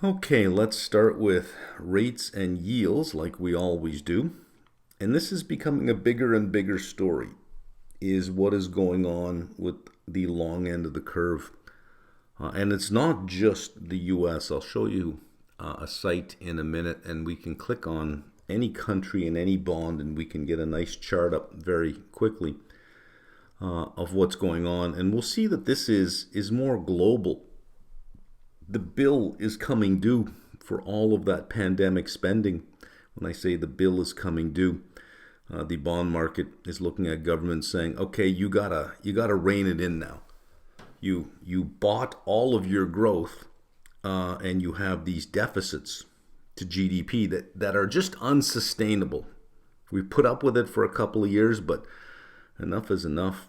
Okay, let's start with rates and yields like we always do. And this is becoming a bigger and bigger story, is what is going on with the long end of the curve. And it's not just the US. I'll show you a site in a minute, and we can click on any country and any bond, and we can get a nice chart up very quickly of what's going on. And we'll see that this is more global. The bill is coming due for all of that pandemic spending. When I say the bill is coming due, the bond market is looking at government saying, okay, you gotta rein it in now. You bought all of your growth, and you have these deficits to GDP that are just unsustainable. We put up with it for a couple of years, but enough is enough.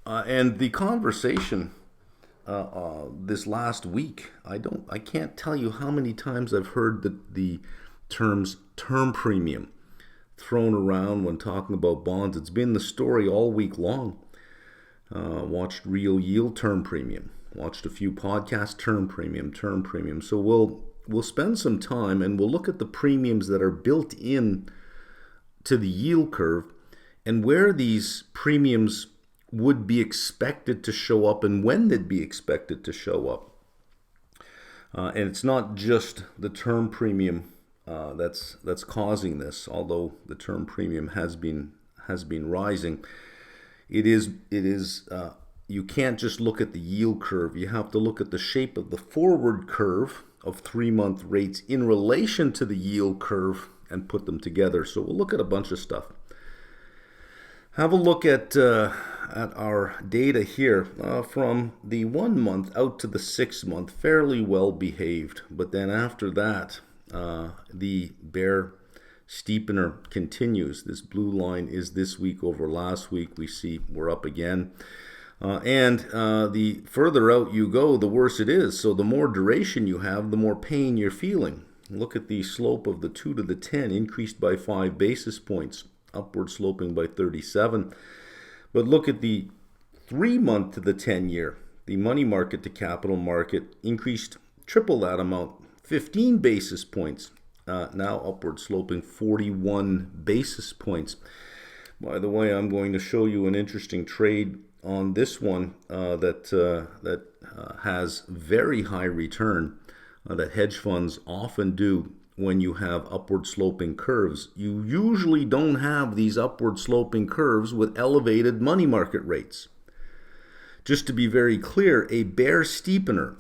And the conversation this last week, I can't tell you how many times I've heard the terms term premium thrown around when talking about bonds. It's been the story all week long. Watched real yield term premium. Watched a few podcasts, term premium. So we'll spend some time and we'll look at the premiums that are built in to the yield curve and where these premiums would be expected to show up and when they'd be expected to show up. And it's not just the term premium that's causing this, although the term premium has been rising. It is you can't just look at the yield curve. You have to look at the shape of the forward curve of 3-month rates in relation to the yield curve and put them together. So we'll look at a bunch of stuff. Have a look at our data here from the 1 month out to the 6 month, fairly well behaved. But then after that, the bear steepener continues. This blue line is this week over last week. We see we're up again. And the further out you go, the worse it is. So the more duration you have, the more pain you're feeling. Look at the slope of the 2 to the 10 increased by 5 basis points. Upward sloping by 37. But look at the 3-month to the 10-year. The money market to capital market increased triple that amount, 15 basis points. Now upward sloping 41 basis points. By the way, I'm going to show you an interesting trade on this one that has very high return that hedge funds often do. When you have upward sloping curves, you usually don't have these upward sloping curves with elevated money market rates. Just to be very clear, a bear steepener,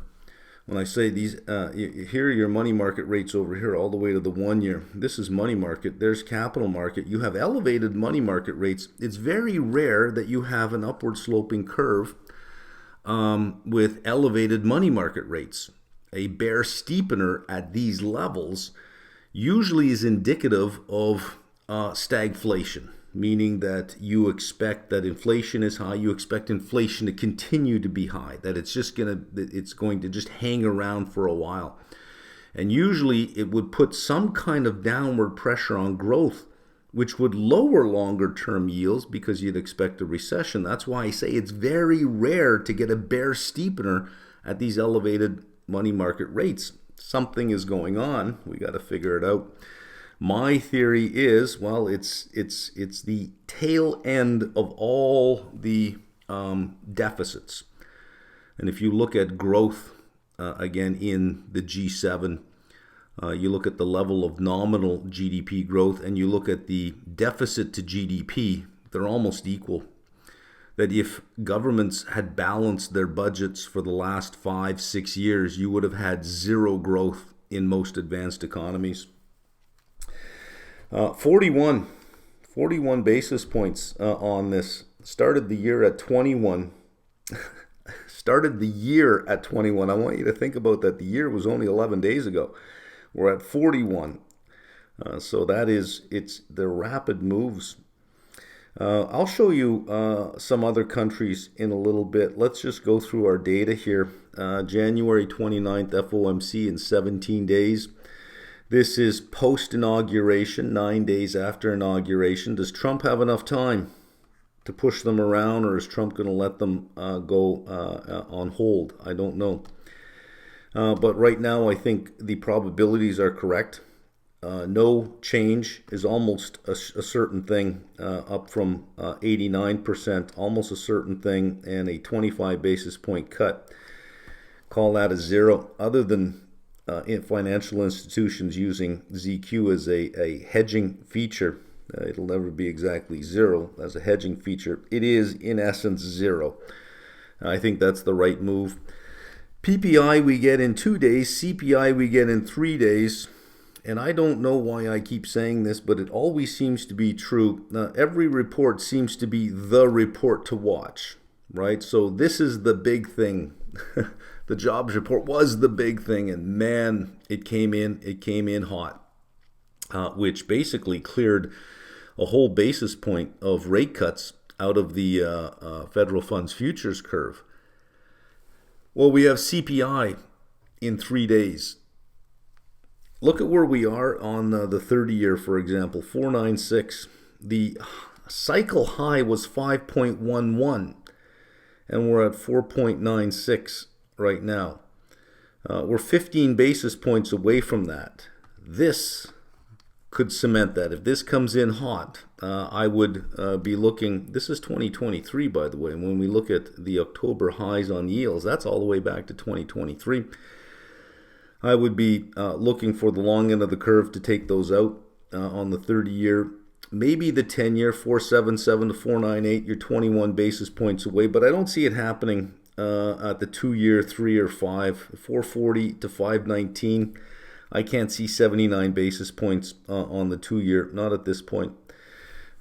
when I say these, here are your money market rates over here all the way to the 1 year. This is money market, there's capital market. You have elevated money market rates. It's very rare that you have an upward sloping curve with elevated money market rates. A bear steepener at these levels usually is indicative of stagflation, meaning that you expect that inflation is high, you expect inflation to continue to be high, that it's going to just hang around for a while. And usually it would put some kind of downward pressure on growth, which would lower longer term yields because you'd expect a recession. That's why I say it's very rare to get a bear steepener at these elevated money market rates. Something is going on. We got to figure it out. My theory is, well, it's the tail end of all the deficits. And if you look at growth again in the G7, you look at the level of nominal GDP growth, and you look at the deficit to GDP, they're almost equal. That if governments had balanced their budgets for the last 5-6 years, you would have had zero growth in most advanced economies. 41 basis points on this. Started the year at 21. Started the year at 21. I want you to think about that. The year was only 11 days ago. We're at 41. So that is, it's the rapid moves. I'll show you some other countries in a little bit. Let's just go through our data here. January 29th, FOMC in 17 days. This is post-inauguration, 9 days after inauguration. Does Trump have enough time to push them around, or is Trump going to let them go on hold? I don't know. But right now, I think the probabilities are correct. No change is almost a certain thing, up from 89%, almost a certain thing, and a 25 basis point cut. Call that a zero. Other than in financial institutions using ZQ as a hedging feature, it'll never be exactly zero as a hedging feature. It is, in essence, zero. I think that's the right move. PPI we get in 2 days, CPI we get in 3 days. And I don't know why I keep saying this, but it always seems to be true. Every report seems to be the report to watch, right? So this is the big thing. The jobs report was the big thing, and man, it came in hot, which basically cleared a whole basis point of rate cuts out of the federal funds futures curve. Well, we have CPI in 3 days. Look at where we are on the 30-year, for example, 496. The cycle high was 5.11, and we're at 4.96 right now. We're 15 basis points away from that. This could cement that. If this comes in hot, I would be looking, this is 2023, by the way, and when we look at the October highs on yields, that's all the way back to 2023. I would be looking for the long end of the curve to take those out on the 30-year. Maybe the 10-year, 477 to 498, you're 21 basis points away, but I don't see it happening at the 2-year, 3 or 5, 440 to 519. I can't see 79 basis points on the 2-year, not at this point.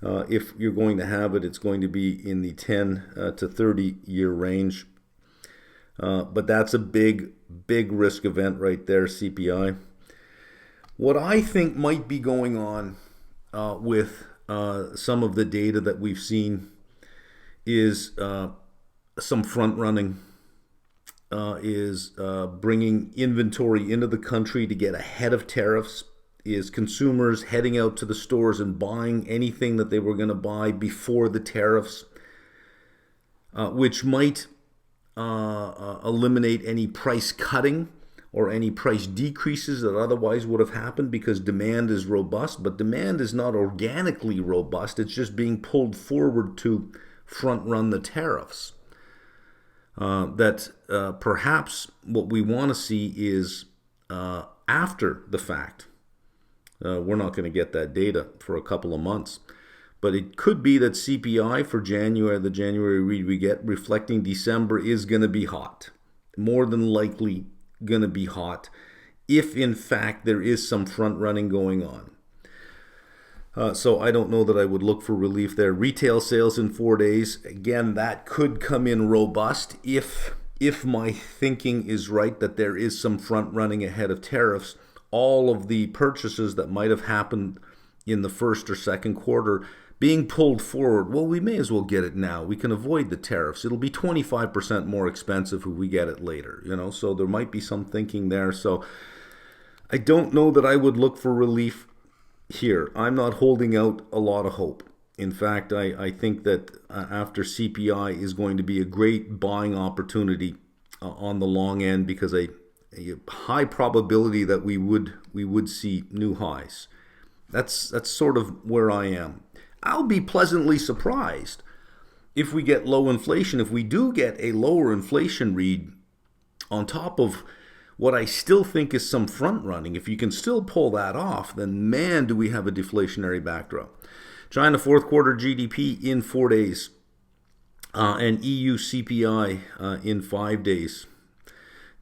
If you're going to have it, it's going to be in the 10 to 30-year range. But that's a big risk event right there, CPI. What I think might be going on with some of the data that we've seen is some front running, is bringing inventory into the country to get ahead of tariffs, is consumers heading out to the stores and buying anything that they were going to buy before the tariffs, which might eliminate any price cutting or any price decreases that otherwise would have happened because demand is robust. But demand is not organically robust. It's just being pulled forward to front run the tariffs. That perhaps what we want to see is after the fact. We're not going to get that data for a couple of months. But it could be that CPI for January, the January read we get, reflecting December, is going to be hot. More than likely going to be hot if, in fact, there is some front running going on. So I don't know that I would look for relief there. Retail sales in 4 days, again, that could come in robust if my thinking is right that there is some front running ahead of tariffs. All of the purchases that might have happened in the first or second quarter being pulled forward, well, we may as well get it now. We can avoid the tariffs. It'll be 25% more expensive if we get it later, so there might be some thinking there. So I don't know that I would look for relief here. I'm not holding out a lot of hope. In fact, I think that after CPI is going to be a great buying opportunity on the long end, because a high probability that we would see new highs. That's sort of where I am. I'll be pleasantly surprised if we get low inflation. If we do get a lower inflation read on top of what I still think is some front running, if you can still pull that off, then man, do we have a deflationary backdrop. China fourth quarter GDP in 4 days, and EU CPI in 5 days.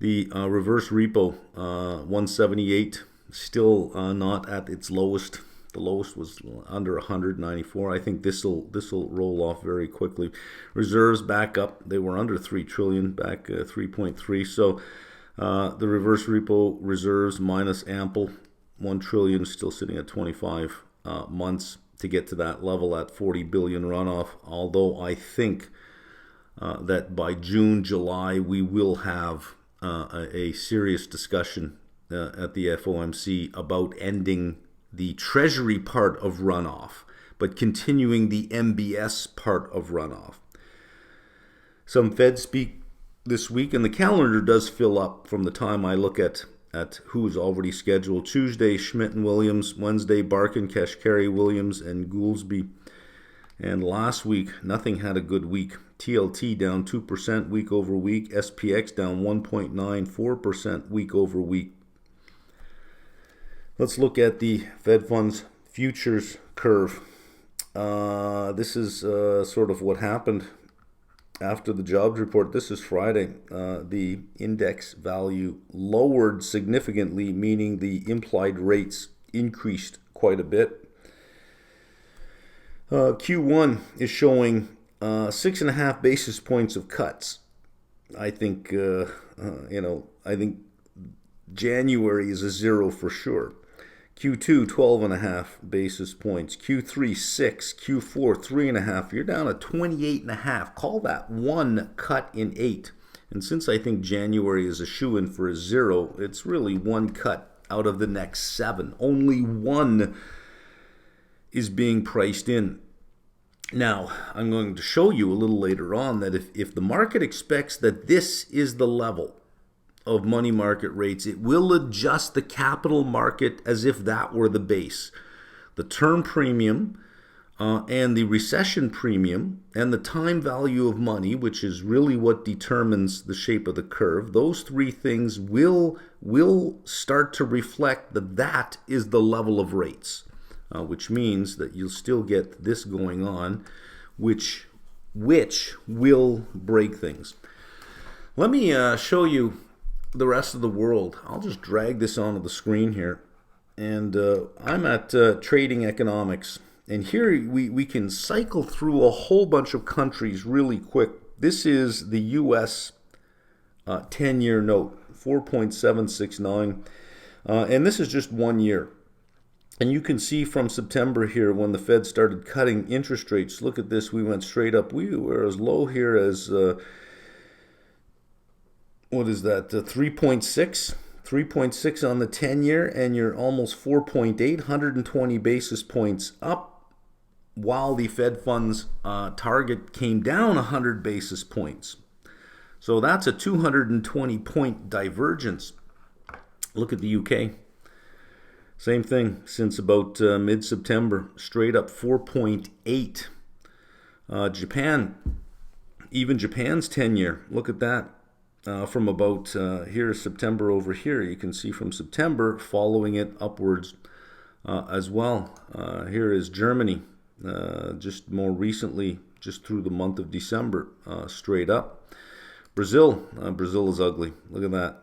The reverse repo, 178, still not at its lowest. The lowest was under 194. I think this will roll off very quickly. Reserves back up. They were under 3 trillion, back 3.3. So the reverse repo reserves minus ample 1 trillion, still sitting at 25 months to get to that level at 40 billion runoff. Although I think that by June, July, we will have a serious discussion at the FOMC about ending the Treasury part of runoff, but continuing the MBS part of runoff. Some Fed speak this week, and the calendar does fill up from the time I look at who's already scheduled. Tuesday, Schmidt and Williams. Wednesday, Barkin, Kashkari, Williams, and Goolsby. And last week, nothing had a good week. TLT down 2% week over week. SPX down 1.94% week over week. Let's look at the Fed Funds futures curve. This is sort of what happened after the jobs report. This is Friday. The index value lowered significantly, meaning the implied rates increased quite a bit. Q1 is showing 6.5 basis points of cuts. I think I think January is a zero for sure. Q2 12.5 basis points. Q3 6. Q4 3.5. You're down to 28.5. Call that one cut in 8. And since I think January is a shoo-in for a zero, it's really one cut out of the next 7. Only one is being priced in. Now, I'm going to show you a little later on that if the market expects that this is the level of money market rates, it will adjust the capital market as if that were the base. The term premium and the recession premium and the time value of money, which is really what determines the shape of the curve, those three things will start to reflect that is the level of rates. Which means that you'll still get this going on, which will break things. Let me show you the rest of the world. I'll just drag this onto the screen here. And I'm at Trading Economics. And here we can cycle through a whole bunch of countries really quick. This is the U.S. 10-year note, 4.769. And this is just 1 year. And you can see from September here when the Fed started cutting interest rates. Look at this. We went straight up. We were as low here as, what is that, 3.6? 3.6 on the 10-year, and you're almost 4.8, 120 basis points up, while the Fed funds target came down 100 basis points. So that's a 220-point divergence. Look at the UK. Same thing since about mid-September, straight up 4.8. Japan, even Japan's 10-year, look at that. From about here, September over here, you can see from September following it upwards as well. Here is Germany, just more recently, just through the month of December, straight up. Brazil is ugly. Look at that,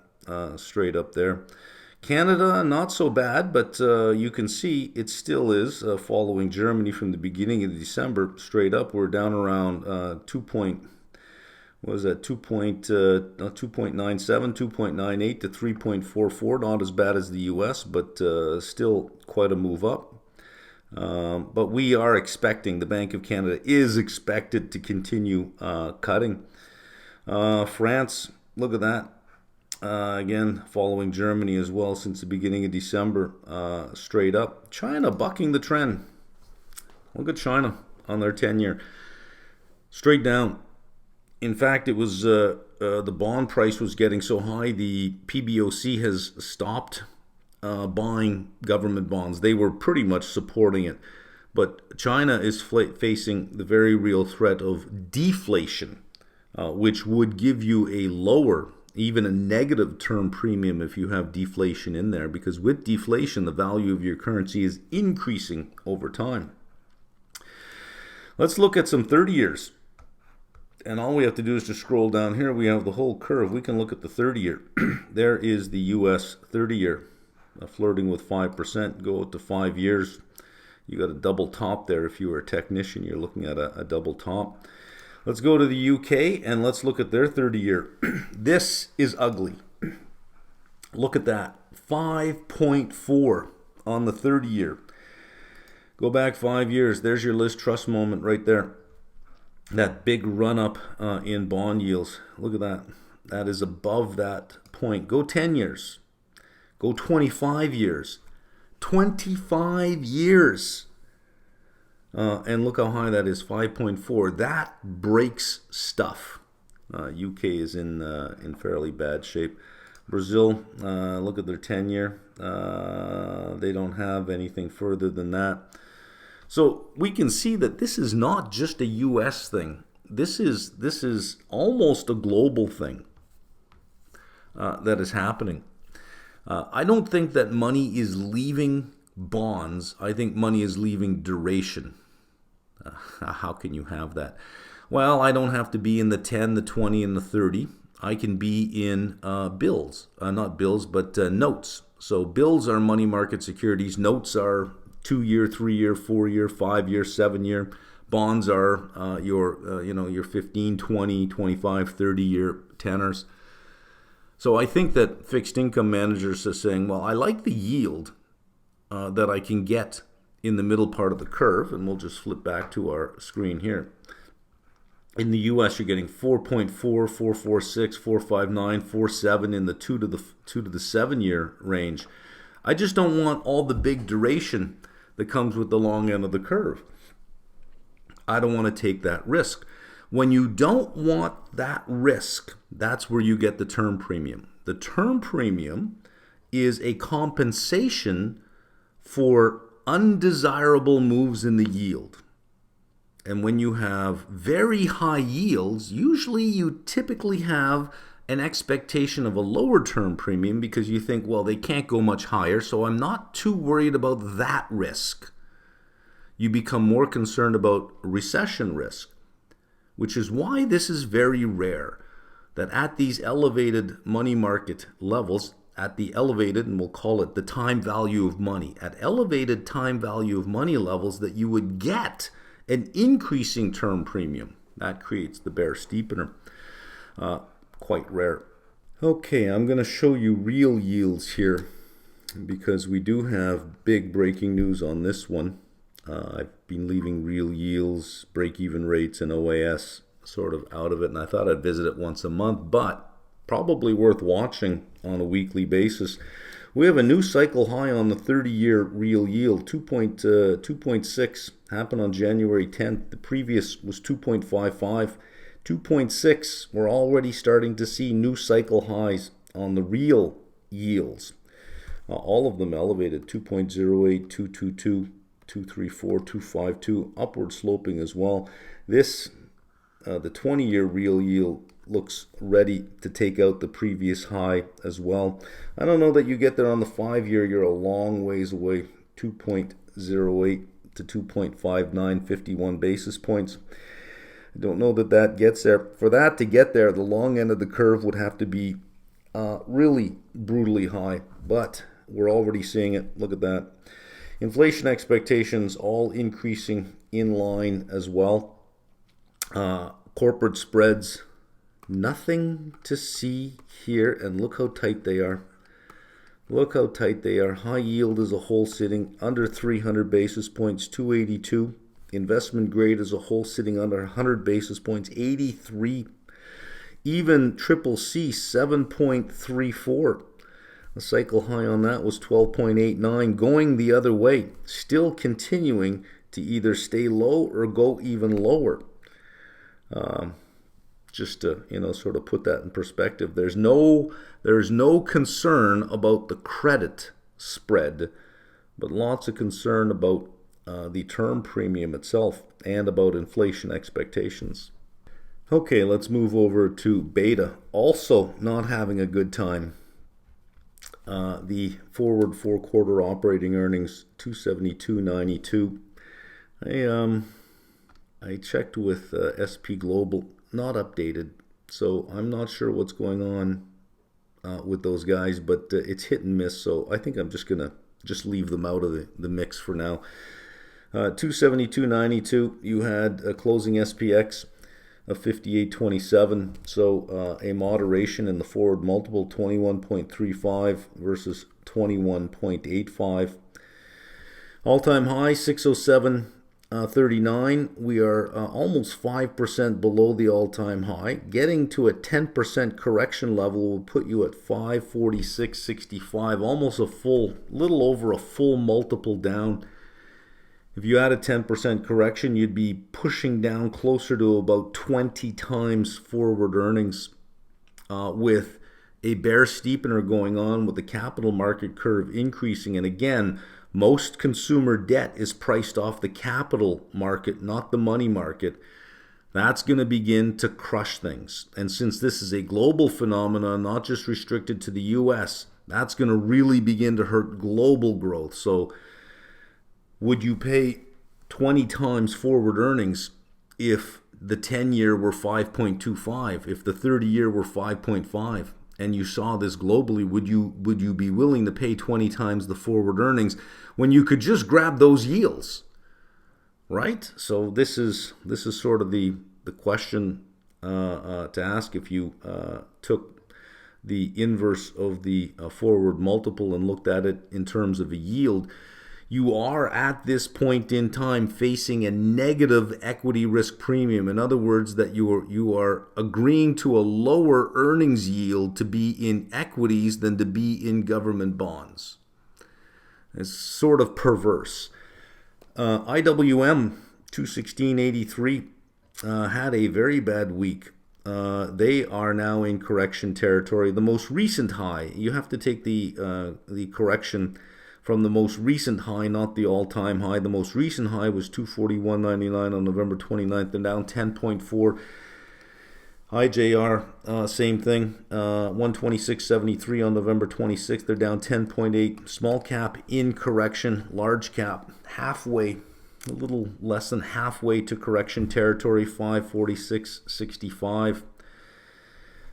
straight up there. Canada, not so bad, but you can see it still is following Germany from the beginning of December straight up. We're down around 2.97, 2.98 to 3.44. Not as bad as the U.S., but still quite a move up. But we are expecting, the Bank of Canada is expected to continue cutting. France, look at that. Again, following Germany as well since the beginning of December, straight up. China bucking the trend. Look at China on their 10-year. Straight down. In fact, it was the bond price was getting so high, the PBOC has stopped buying government bonds. They were pretty much supporting it. But China is facing the very real threat of deflation, which would give you a lower, even a negative term premium if you have deflation in there, because with deflation, the value of your currency is increasing over time. Let's look at some 30 years. And all we have to do is just scroll down here. We have the whole curve. We can look at the 30-year. There is the U.S. 30-year flirting with 5%. Go out to 5 years. You got a double top there. If you were a technician, you're looking at a double top. Let's go to the UK and let's look at their 30-year. This is ugly. Look at that. 5.4 on the 30-year. Go back 5 years. There's your Liz Truss moment right there. That big run up in bond yields. Look at that. That is above that point. Go 10 years. Go 25 years. 25 years. And look how high that is, 5.4. That breaks stuff. UK is in fairly bad shape. Brazil, look at their 10-year. They don't have anything further than that. So we can see that this is not just a US thing. This is almost a global thing that is happening. I don't think that money is leaving bonds. I think money is leaving duration. How can you have that? Well, I don't have to be in the 10, the 20, and the 30. I can be in bills. Not bills, but notes. So bills are money market securities. Notes are 2-year, 3-year, 4-year, 5-year, 7-year. Bonds are your 15, 20, 25, 30-year tenors. So I think that fixed income managers are saying, well, I like the yield that I can get in the middle part of the curve, and we'll just flip back to our screen here. In the U.S., you're getting 4.4, 4.46, 4.59, 4.7 in the 2 to the 7-year range. I just don't want all the big duration that comes with the long end of the curve. I don't want to take that risk. When you don't want that risk, that's where you get the term premium. The term premium is a compensation for undesirable moves in the yield. And when you have very high yields, usually you typically have an expectation of a lower term premium because you think, well, they can't go much higher, so I'm not too worried about that risk. You become more concerned about recession risk, which is why this is very rare, that at these elevated money market levels, at the elevated, and we'll call it the time value of money, at elevated time value of money levels, that you would get an increasing term premium. That creates the bear steepener. Quite rare. Okay, I'm going to show you real yields here because we do have big breaking news on this one. I've been leaving real yields, break-even rates, and OAS sort of out of it, and I thought I'd visit it once a month, but probably worth watching on a weekly basis. We have a new cycle high on the 30-year real yield, 2.6, happened on January 10th. The previous was 2.55. 2.6, we're already starting to see new cycle highs on the real yields. All of them elevated, 2.08, 222, 234, 252, upward sloping as well. This, the 20-year real yield looks ready to take out the previous high as well. I don't know that you get there on the 5-year. You're a long ways away, 2.08 to 2.59, 51 basis points. I don't know that that gets there. For that to get there, the long end of the curve would have to be really brutally high, but we're already seeing it. Look at that. Inflation expectations all increasing in line as well. Corporate spreads, nothing to see here, and look how tight they are. Look how tight they are. High yield as a whole sitting under 300 basis points, 282. Investment grade as a whole sitting under 100 basis points, 83. Even triple C, 7.34. The cycle high on that was 12.89, going the other way, still continuing to either stay low or go even lower. Just to sort of put that in perspective, there's no concern about the credit spread, but lots of concern about the term premium itself and about inflation expectations. Okay, let's move over to beta. Also not having a good time. The forward 4-quarter operating earnings, 272.92. I checked with SP Global, not updated, so I'm not sure what's going on with those guys, but it's hit and miss, so I think I'm just going to leave them out of the mix for now. 272.92, you had a closing SPX of 58.27, so a moderation in the forward multiple, 21.35 versus 21.85. All-time high, 607.39. We are almost 5% below the all-time high. Getting to a 10% correction level will put you at 546.65, almost little over a full multiple down. If you had a 10% correction, you'd be pushing down closer to about 20 times forward earnings, with a bear steepener going on, with the capital market curve increasing. And again, most consumer debt is priced off the capital market, not the money market. That's going to begin to crush things. And since this is a global phenomenon, not just restricted to the US, that's going to really begin to hurt global growth. So would you pay 20 times forward earnings if the 10-year were 5.25, if the 30-year were 5.5, and you saw this globally? Would you be willing to pay 20 times the forward earnings when you could just grab those yields? Right? So this is sort of the question to ask. If you took the inverse of the forward multiple and looked at it in terms of a yield, you are at this point in time facing a negative equity risk premium. In other words, that you are agreeing to a lower earnings yield to be in equities than to be in government bonds. It's sort of perverse. IWM 216.83 had a very bad week. They are now in correction territory. The most recent high, you have to take the correction from the most recent high, not the all-time high. The most recent high was 241.99 on November 29th. They're down 10.4. IJR, same thing, 126.73 on November 26th. They're down 10.8. Small cap in correction. Large cap halfway, a little less than halfway to correction territory, 546.65.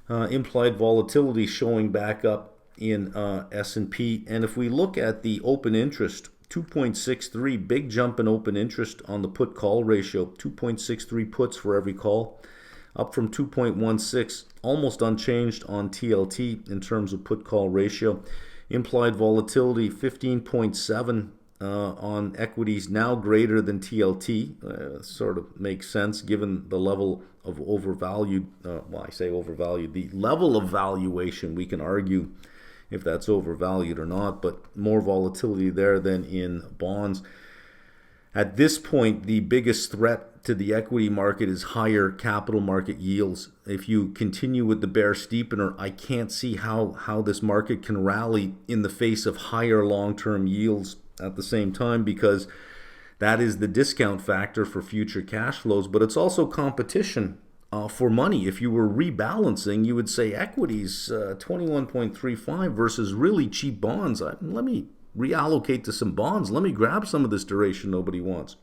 Implied volatility showing back up in S&P. And if we look at the open interest, 2.63, big jump in open interest on the put call ratio, 2.63 puts for every call, up from 2.16, almost unchanged on TLT in terms of put call ratio. Implied volatility 15.7 on equities, now greater than TLT. Sort of makes sense given the level of overvalued, well, I say overvalued, the level of valuation. We can argue if that's overvalued or not, but more volatility there than in bonds. At this point, the biggest threat to the equity market is higher capital market yields. If you continue with the bear steepener, I can't see how this market can rally in the face of higher long-term yields at the same time, because that is the discount factor for future cash flows, but it's also competition for money. If you were rebalancing, you would say equities 21.35 versus really cheap bonds. Let me reallocate to some bonds. Let me grab some of this duration nobody wants.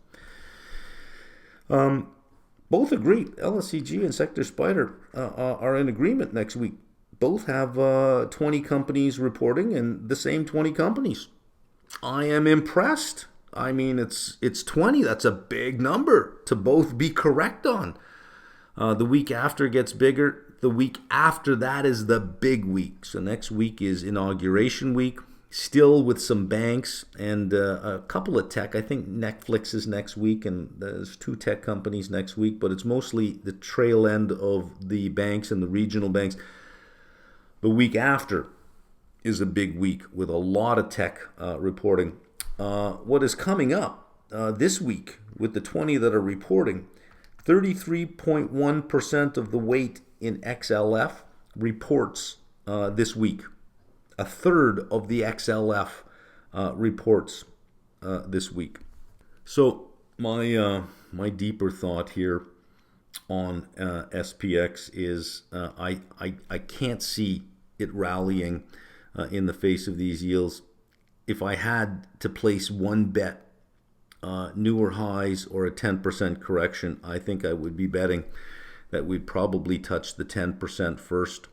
Both agree. LSEG and Sector Spider are in agreement next week. Both have 20 companies reporting, and the same 20 companies. I am impressed. I mean, it's 20. That's a big number to both be correct on. The week after gets bigger. The week after that is the big week. So next week is inauguration week, still with some banks and a couple of tech. I think Netflix is next week, and there's 2 tech companies next week, but it's mostly the trail end of the banks and the regional banks. The week after is a big week with a lot of tech reporting. What is coming up this week with the 20 that are reporting, 33.1% of the weight in XLF reports this week. A third of the XLF reports this week. So my deeper thought here on SPX is I can't see it rallying in the face of these yields. If I had to place one bet, newer highs or a 10% correction, I think I would be betting that we'd probably touch the 10% first.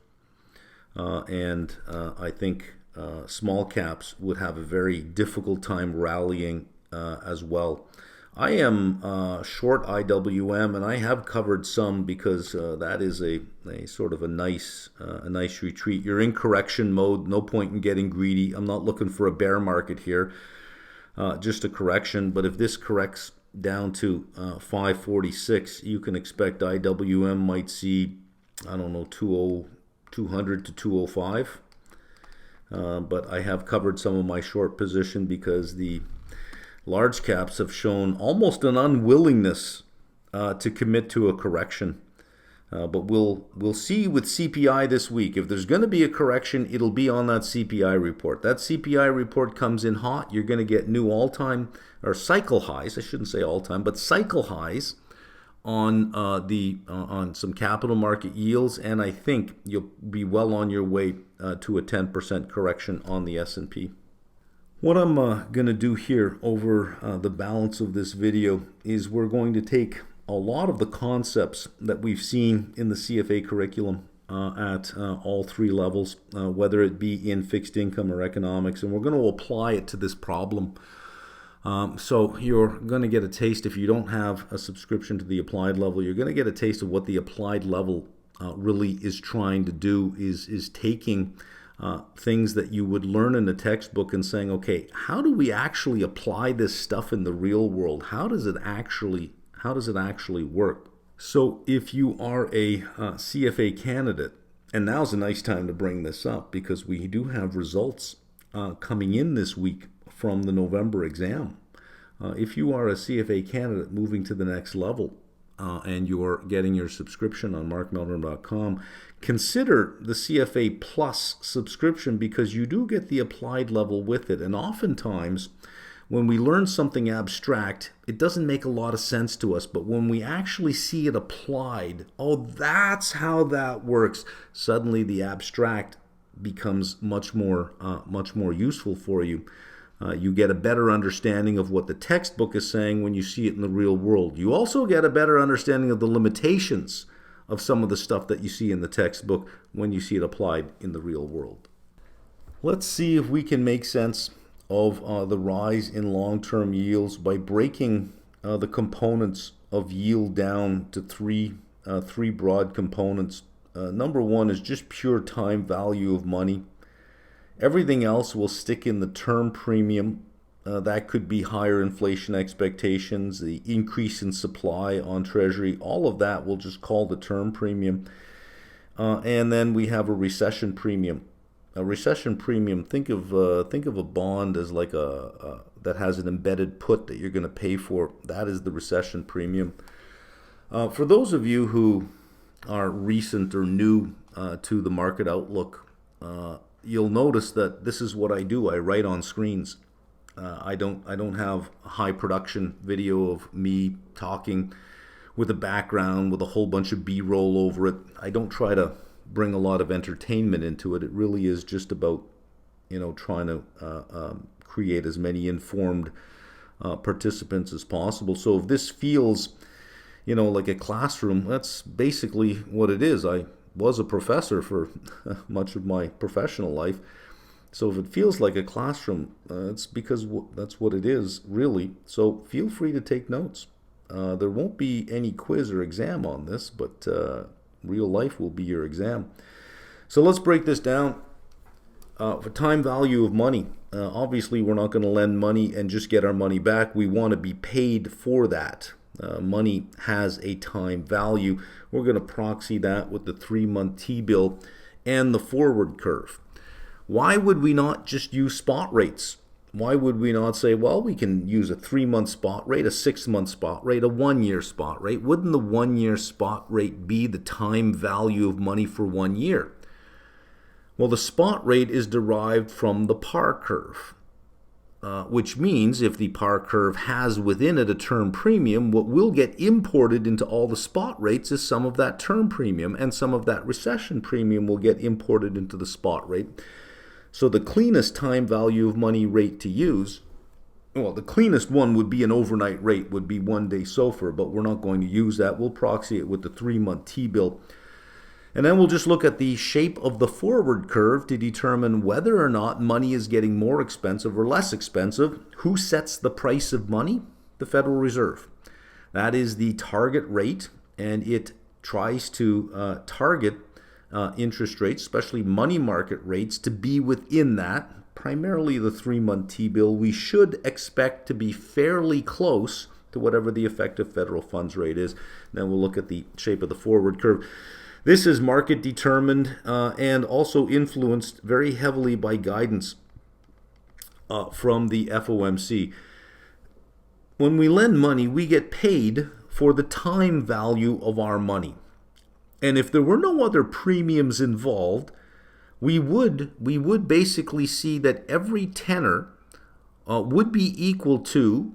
And I think small caps would have a very difficult time rallying as well. I am short IWM, and I have covered some because that is a sort of a nice retreat. You're in correction mode. No point in getting greedy. I'm not looking for a bear market here. Just a correction. But if this corrects down to 546, you can expect IWM might see, I don't know, 200 to 205. But I have covered some of my short position because the large caps have shown almost an unwillingness to commit to a correction. But we'll see with CPI this week. If there's going to be a correction, it'll be on that CPI report. That CPI report comes in hot. You're going to get new all-time or cycle highs. I shouldn't say all-time, but cycle highs on on some capital market yields, and I think you'll be well on your way to a 10% correction on the S&P. What I'm going to do here over the balance of this video is we're going to take a lot of the concepts that we've seen in the CFA curriculum at all three levels, whether it be in fixed income or economics, and we're going to apply it to this problem. So you're going to get a taste, if you don't have a subscription to the applied level, you're going to get a taste of what the applied level really is trying to do, is taking things that you would learn in a textbook and saying, okay, how do we actually apply this stuff in the real world? How does it actually work? So if you are a CFA candidate, and now's a nice time to bring this up because we do have results coming in this week from the November exam. If you are a CFA candidate moving to the next level and you're getting your subscription on markmeldrum.com, consider the CFA Plus subscription because you do get the applied level with it. And oftentimes, when we learn something abstract, it doesn't make a lot of sense to us. But when we actually see it applied, oh, that's how that works, suddenly the abstract becomes much more useful for you. You get a better understanding of what the textbook is saying when you see it in the real world. You also get a better understanding of the limitations of some of the stuff that you see in the textbook when you see it applied in the real world. Let's see if we can make sense of the rise in long-term yields by breaking the components of yield down to three broad components. Number one is just pure time value of money. Everything else will stick in the term premium. That could be higher inflation expectations, the increase in supply on Treasury. All of that we'll just call the term premium. And then we have a recession premium. A recession premium, think of a bond as like that has an embedded put that you're going to pay for. That is the recession premium. For those of you who are recent or new to the market outlook, you'll notice that this is what I do. I write on screens. I don't have a high production video of me talking with a background with a whole bunch of B-roll over it. I don't try to bring a lot of entertainment into it. It really is just about, trying to create as many informed participants as possible. So if this feels, like a classroom, that's basically what it is. I was a professor for much of my professional life. So if it feels like a classroom, it's because that's what it is, really. So feel free to take notes. There won't be any quiz or exam on this, but real life will be your exam. So let's break this down. For time value of money, obviously we're not going to lend money and just get our money back. We want to be paid for that. Money has a time value. We're going to proxy that with the 3-month T-bill and the forward curve. Why would we not just use spot rates? Why would we not say, well, we can use a 3-month spot rate, a 6-month spot rate, a 1-year spot rate? Wouldn't the 1-year spot rate be the time value of money for 1 year? Well, the spot rate is derived from the par curve. Which means if the par curve has within it a term premium, what will get imported into all the spot rates is some of that term premium, and some of that recession premium will get imported into the spot rate. So the cleanest time value of money rate to use, well, the cleanest one would be an overnight rate, would be 1-day SOFR, but we're not going to use that. We'll proxy it with the 3-month T-bill. And then we'll just look at the shape of the forward curve to determine whether or not money is getting more expensive or less expensive. Who sets the price of money? The Federal Reserve. That is the target rate, and it tries to target interest rates, especially money market rates, to be within that, primarily the 3-month T-bill. We should expect to be fairly close to whatever the effective federal funds rate is. Then we'll look at the shape of the forward curve. This is market determined and also influenced very heavily by guidance from the FOMC. when we lend money, we get paid for the time value of our money. And if there were no other premiums involved, we would basically see that every tenor would be equal to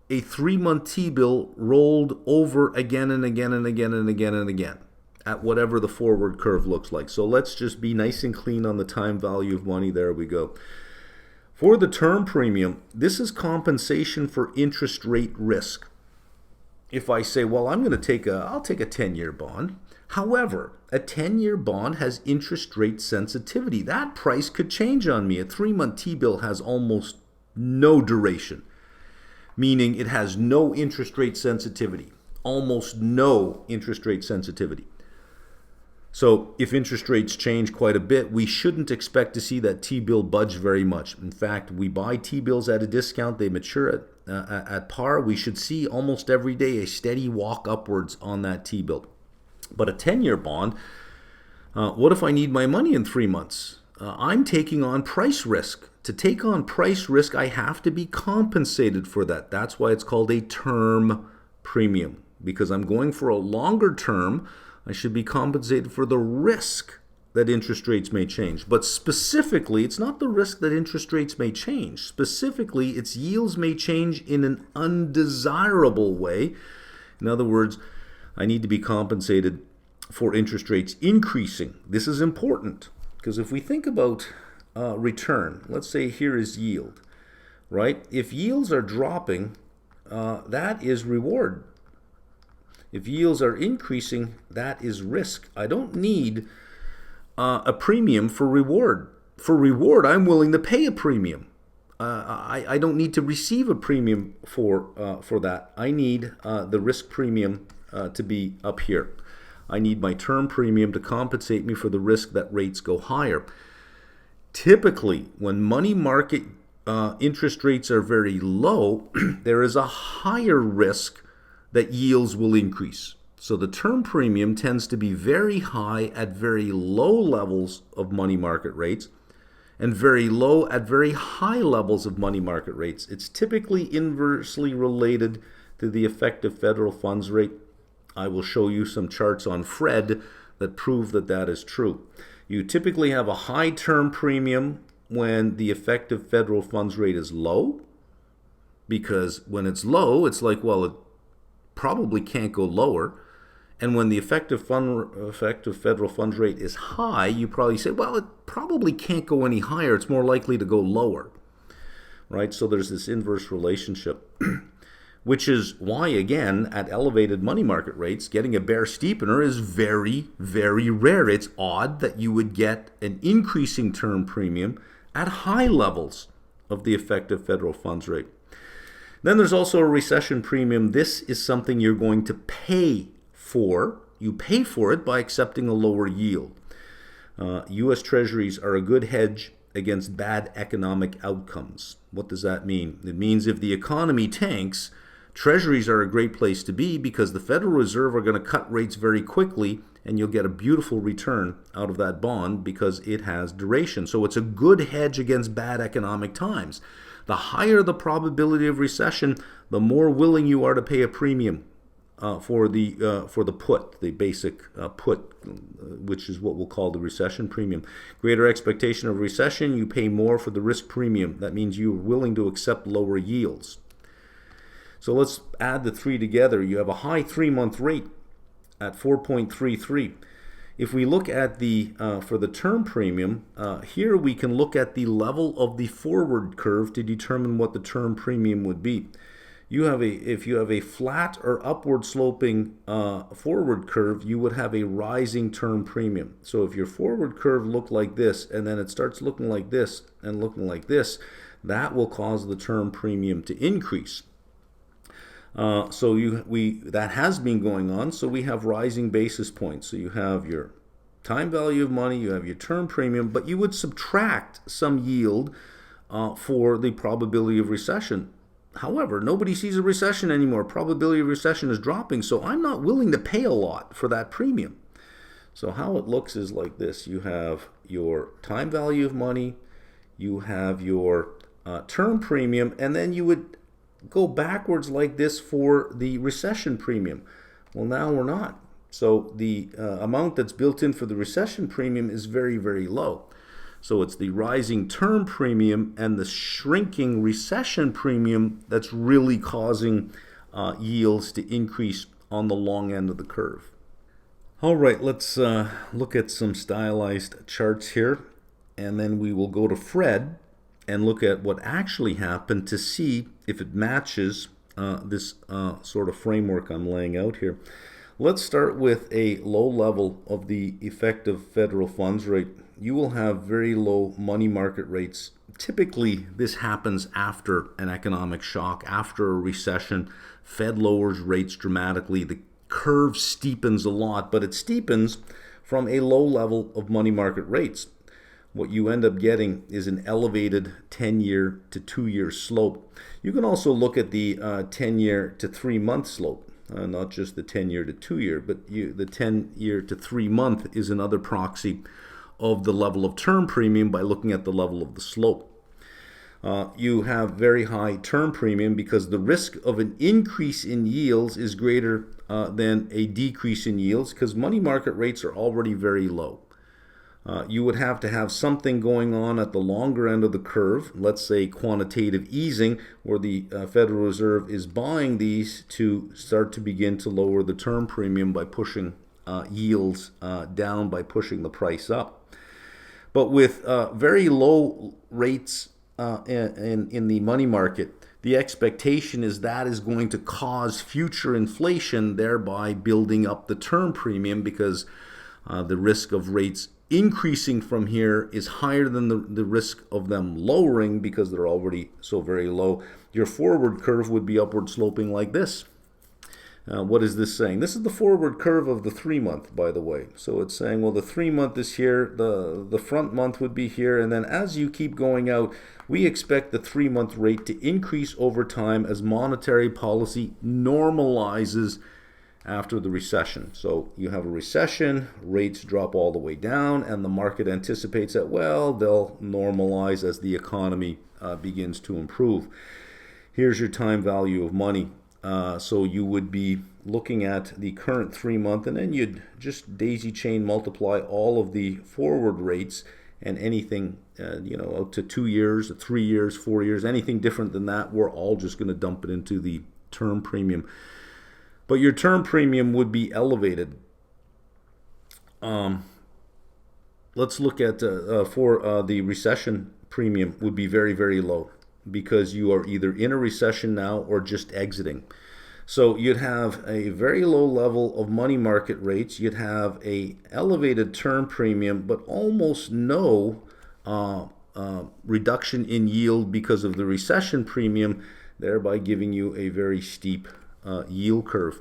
a 3-month T-bill rolled over again and again and again and again and again at whatever the forward curve looks like. So let's just be nice and clean on the time value of money. There we go. For the term premium, this is compensation for interest rate risk. If I say, well, I'll take a 10-year bond. However, a 10-year bond has interest rate sensitivity. That price could change on me. A 3-month T-bill has almost no duration, meaning it has no interest rate sensitivity, almost no interest rate sensitivity. So if interest rates change quite a bit, we shouldn't expect to see that T-bill budge very much. In fact, we buy T-bills at a discount, they mature at par. We should see almost every day a steady walk upwards on that T-bill. But a 10-year bond, what if I need my money in 3 months? I'm taking on price risk. To take on price risk, I have to be compensated for that. That's why it's called a term premium, because I'm going for a longer term. I should be compensated for the risk that interest rates may change. But specifically, it's not the risk that interest rates may change. Specifically, its yields may change in an undesirable way. In other words, I need to be compensated for interest rates increasing. This is important because if we think about return, let's say here is yield, right? If yields are dropping, that is reward. If yields are increasing, that is risk. I don't need a premium for reward. For reward, I'm willing to pay a premium. I don't need to receive a premium for that. I need the risk premium to be up here. I need my term premium to compensate me for the risk that rates go higher. Typically, when money market interest rates are very low, there is a higher risk that yields will increase. So the term premium tends to be very high at very low levels of money market rates and very low at very high levels of money market rates. It's typically inversely related to the effective federal funds rate. I will show you some charts on Fred that prove that that is true. You typically have a high term premium when the effective federal funds rate is low, because when it's low, it's like, well, it probably can't go lower. And when the effective federal funds rate is high, you probably say, well, it probably can't go any higher. It's more likely to go lower, right? So there's this inverse relationship, which is why, again, at elevated money market rates, getting a bear steepener is very, very rare. It's odd that you would get an increasing term premium at high levels of the effective federal funds rate. Then there's also a recession premium. This is something you're going to pay for. You pay for it by accepting a lower yield. U.S. Treasuries are a good hedge against bad economic outcomes. What does that mean? It means if the economy tanks, Treasuries are a great place to be because the Federal Reserve are going to cut rates very quickly and you'll get a beautiful return out of that bond because it has duration. So it's a good hedge against bad economic times. The higher the probability of recession, the more willing you are to pay a premium for the put, the basic put, which is what we'll call the recession premium. Greater expectation of recession, you pay more for the risk premium. That means you're willing to accept lower yields. So let's add the three together. You have a high 3-month rate at 4.33. If we look at the for the term premium, here we can look at the level of the forward curve to determine what the term premium would be. If you have a flat or upward sloping forward curve, you would have a rising term premium. So if your forward curve looked like this and then it starts looking like this and looking like this, that will cause the term premium to increase. That has been going on, so we have rising basis points. So you have your time value of money, you have your term premium, but you would subtract some yield for the probability of recession. However, nobody sees a recession anymore. Probability of recession is dropping, so I'm not willing to pay a lot for that premium. So how it looks is like this. You have your time value of money, you have your term premium, and then you would go backwards like this for the recession premium. Well, now we're not. So the amount that's built in for the recession premium is very, very low. So it's the rising term premium and the shrinking recession premium that's really causing yields to increase on the long end of the curve. All right, let's look at some stylized charts here, and then we will go to Fred and look at what actually happened to see if it matches this sort of framework I'm laying out here. Let's start with a low level of the effective federal funds rate. You will have very low money market rates. Typically, this happens after an economic shock, after a recession. Fed lowers rates dramatically. The curve steepens a lot, but it steepens from a low level of money market rates. What you end up getting is an elevated 10-year to 2-year slope. You can also look at the 10-year to 3-month slope. Not just the 10-year to 2-year, but the 10-year to 3-month is another proxy of the level of term premium by looking at the level of the slope. You have very high term premium because the risk of an increase in yields is greater than a decrease in yields because money market rates are already very low. You would have to have something going on at the longer end of the curve, let's say quantitative easing, where the Federal Reserve is buying these to start to begin to lower the term premium by pushing yields down, by pushing the price up. But with very low rates in the money market, the expectation is that is going to cause future inflation, thereby building up the term premium because the risk of rates increasing from here is higher than the risk of them lowering because they're already so very low. Your forward curve would be upward sloping like this. What is this saying? This is the forward curve of the 3-month, by the way. So it's saying, well, the 3-month is here, the front month would be here, and then as you keep going out, we expect the 3-month rate to increase over time as monetary policy normalizes after the recession. So you have a recession, rates drop all the way down, and the market anticipates that, well, they'll normalize as the economy begins to improve. Here's your time value of money. So you would be looking at the current 3-month, and then you'd just daisy chain multiply all of the forward rates and anything, out to 2 years, 3 years, 4 years, anything different than that, we're all just going to dump it into the term premium. But your term premium would be elevated. Let's look at for the recession premium would be very, very low because you are either in a recession now or just exiting. So you'd have a very low level of money market rates. You'd have a elevated term premium, but almost no reduction in yield because of the recession premium, thereby giving you a very steep yield curve.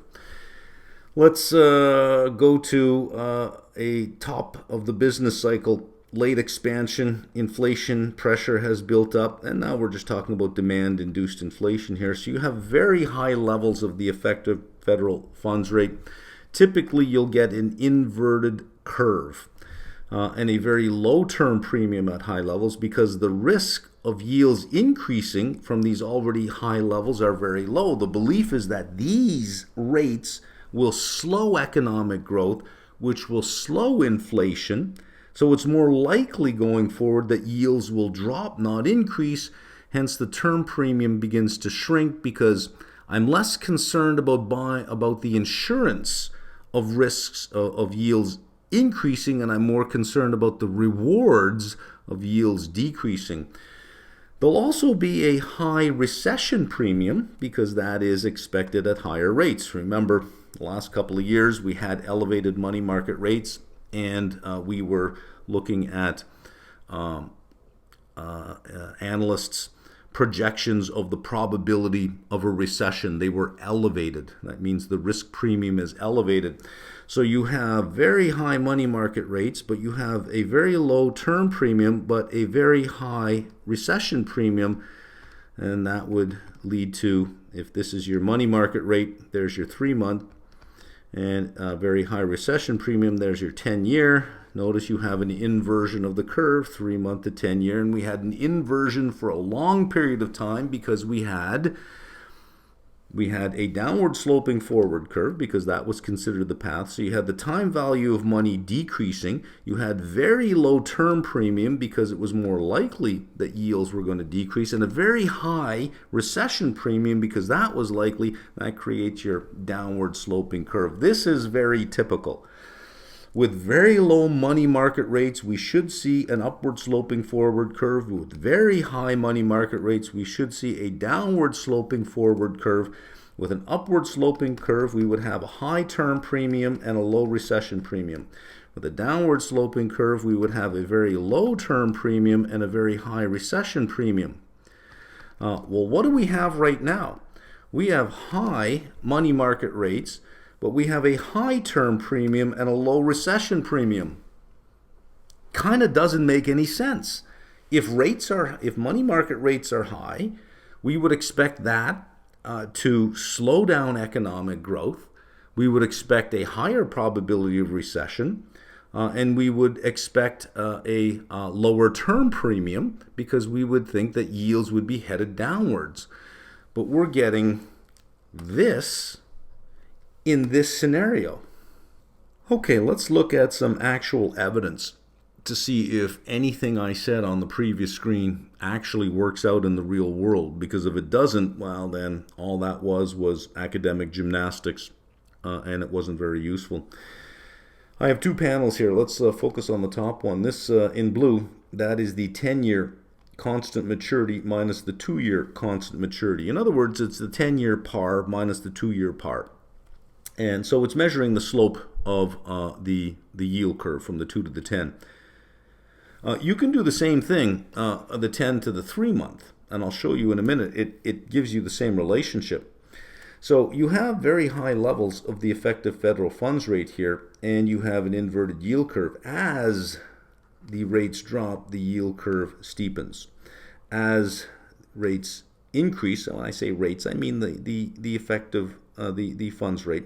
Let's go to a top of the business cycle. Late expansion, inflation pressure has built up, and now we're just talking about demand-induced inflation here. So you have very high levels of the effective federal funds rate. Typically, you'll get an inverted curve and a very low term premium at high levels because the risk of yields increasing from these already high levels are very low. The belief is that these rates will slow economic growth, which will slow inflation. So it's more likely going forward that yields will drop, not increase. Hence, the term premium begins to shrink because I'm less concerned about the insurance of risks of yields increasing, and I'm more concerned about the rewards of yields decreasing. There'll also be a high recession premium because that is expected at higher rates. Remember, the last couple of years we had elevated money market rates, and we were looking at analysts' projections of the probability of a recession. They were elevated. That means the risk premium is elevated. So you have very high money market rates, but you have a very low term premium, but a very high recession premium. And that would lead to, if this is your money market rate, there's your 3-month, and a very high recession premium, there's your 10-year. Notice you have an inversion of the curve, 3-month to 10-year, and we had an inversion for a long period of time because we had We had a downward sloping forward curve because that was considered the path. So you had the time value of money decreasing. You had very low term premium because it was more likely that yields were going to decrease, and a very high recession premium because that was likely. That creates your downward sloping curve. This is very typical. With very low money market rates, we should see an upward sloping forward curve. With very high money market rates, we should see a downward sloping forward curve. With an upward sloping curve, we would have a high term premium and a low recession premium. With a downward sloping curve, we would have a very low term premium and a very high recession premium. Well, what do we have right now? We have high money market rates, but we have a high term premium and a low recession premium. Kind of doesn't make any sense. If money market rates are high, we would expect that to slow down economic growth. We would expect a higher probability of recession, and we would expect a lower term premium because we would think that yields would be headed downwards. But we're getting this in this scenario. Okay, let's look at some actual evidence to see if anything I said on the previous screen actually works out in the real world, because if it doesn't, well, then all that was academic gymnastics, and it wasn't very useful. I have two panels here. Let's focus on the top one. This in blue, that is the 10-year constant maturity minus the 2-year constant maturity. In other words, it's the 10-year par minus the 2-year par. And so it's measuring the slope of the yield curve from the 2 to the 10. You can do the same thing, the 10 to the 3-month, and I'll show you in a minute. It gives you the same relationship. So you have very high levels of the effective federal funds rate here, and you have an inverted yield curve. As the rates drop, the yield curve steepens. As rates increase, and when I say rates, I mean the effective the funds rate.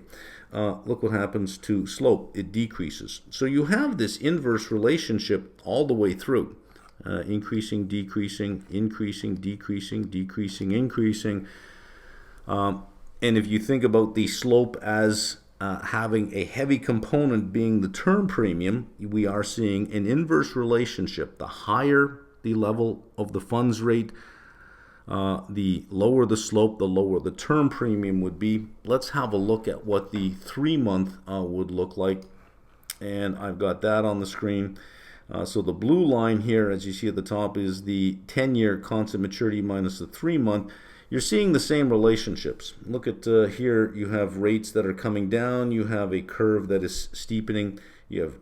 Look what happens to slope. It decreases. So you have this inverse relationship all the way through. Increasing, decreasing, increasing, decreasing, decreasing, increasing. And if you think about the slope as having a heavy component being the term premium, we are seeing an inverse relationship. The higher the level of the funds rate, the lower the slope, the lower the term premium would be. Let's have a look at what the 3-month would look like. And I've got that on the screen. So the blue line here, as you see at the top, is the 10-year constant maturity minus the 3-month. You're seeing the same relationships. Look at here, you have rates that are coming down. You have a curve that is steepening. You have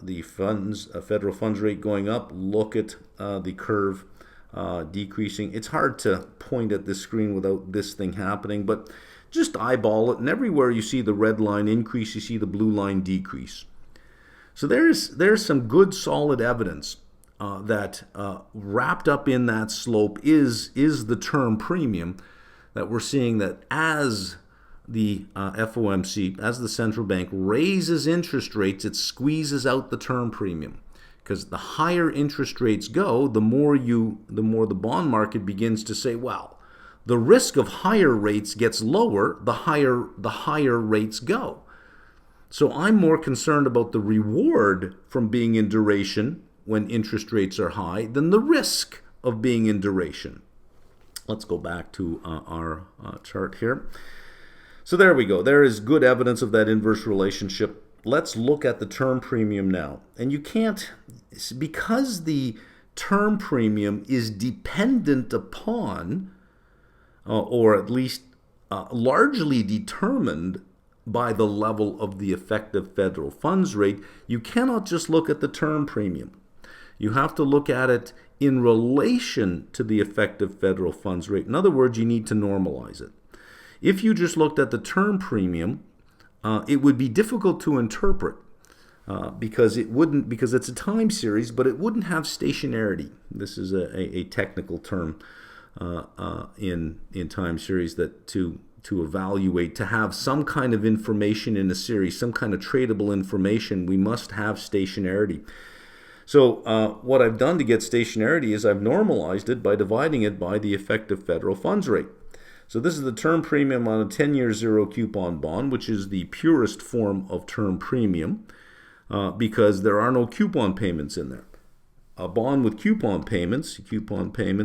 the federal funds rate going up. Look at the curve decreasing. It's hard to point at this screen without this thing happening, but just eyeball it, and everywhere you see the red line increase, you see the blue line decrease. So there's some good solid evidence that wrapped up in that slope is the term premium, that we're seeing that as the FOMC, as the central bank raises interest rates, it squeezes out the term premium. Because the higher interest rates go, the more the bond market begins to say, well, the risk of higher rates gets lower the higher rates go. So I'm more concerned about the reward from being in duration when interest rates are high than the risk of being in duration. Let's go back to our chart here. So there we go. There is good evidence of that inverse relationship. Let's look at the term premium now. And you can't, because the term premium is dependent upon, or at least largely determined by the level of the effective federal funds rate, you cannot just look at the term premium. You have to look at it in relation to the effective federal funds rate. In other words, you need to normalize it. If you just looked at the term premium, it would be difficult to interpret because it's a time series, but it wouldn't have stationarity. This is a technical term in time series, that to evaluate, to have some kind of information in a series, some kind of tradable information, we must have stationarity. So what I've done to get stationarity is I've normalized it by dividing it by the effective federal funds rate. So this is the term premium on a 10-year zero coupon bond, which is the purest form of term premium because there are no coupon payments in there. A bond with coupon payments,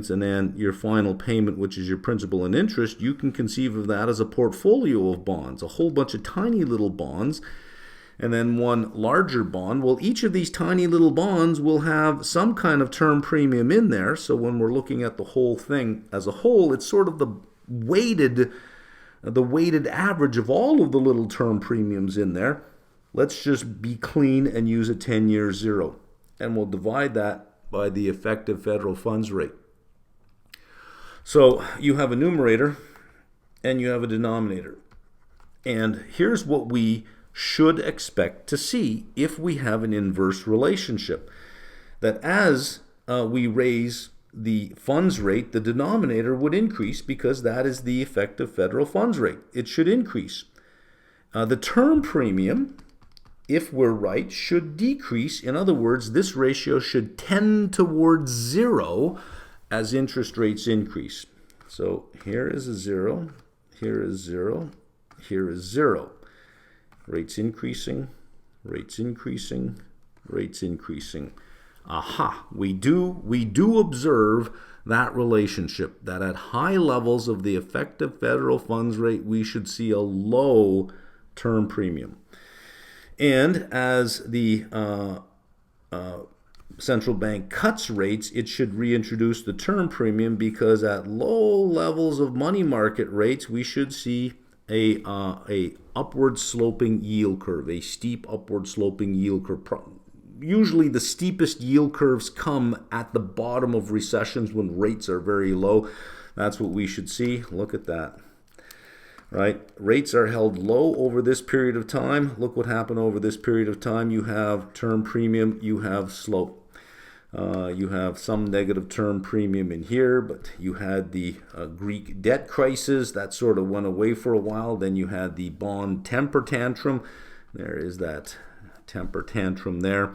and then your final payment, which is your principal and interest, you can conceive of that as a portfolio of bonds, a whole bunch of tiny little bonds, and then one larger bond. Well, each of these tiny little bonds will have some kind of term premium in there. So when we're looking at the whole thing as a whole, it's sort of the weighted average of all of the little term premiums in there. Let's just be clean and use a 10-year zero. And we'll divide that by the effective federal funds rate. So you have a numerator and you have a denominator. And here's what we should expect to see if we have an inverse relationship. That as we raise the funds rate, the denominator would increase because that is the effective federal funds rate. It should increase. The term premium, if we're right, should decrease. In other words, this ratio should tend towards zero as interest rates increase. So here is a zero, here is zero, here is zero. Rates increasing, rates increasing, rates increasing. Aha, we do observe that relationship, that at high levels of the effective federal funds rate, we should see a low term premium. And as the central bank cuts rates, it should reintroduce the term premium because at low levels of money market rates, we should see a upward sloping yield curve, a steep upward sloping yield curve. Usually the steepest yield curves come at the bottom of recessions when rates are very low. That's what we should see. Look at that. Right? Rates are held low over this period of time. Look what happened over this period of time. You have term premium, you have slope. You have some negative term premium in here, but you had the Greek debt crisis. That sort of went away for a while. Then you had the bond temper tantrum. There is that temper tantrum there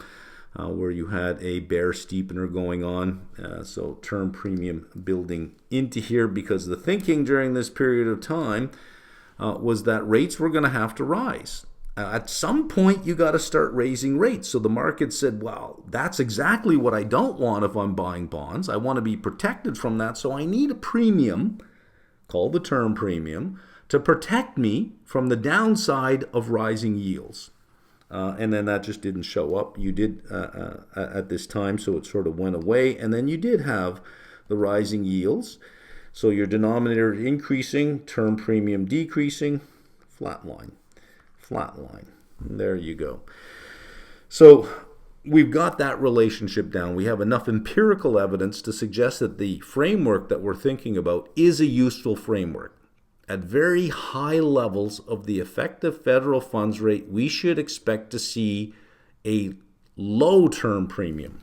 where you had a bear steepener going on. So term premium building into here because the thinking during this period of time was that rates were going to have to rise. At some point, you got to start raising rates. So the market said, well, that's exactly what I don't want if I'm buying bonds. I want to be protected from that. So I need a premium, called the term premium, to protect me from the downside of rising yields. And then that just didn't show up. You did at this time, so it sort of went away. And then you did have the rising yields. So your denominator increasing, term premium decreasing, flat line. Flat line. There you go. So we've got that relationship down. We have enough empirical evidence to suggest that the framework that we're thinking about is a useful framework. At very high levels of the effective federal funds rate, we should expect to see a low term premium.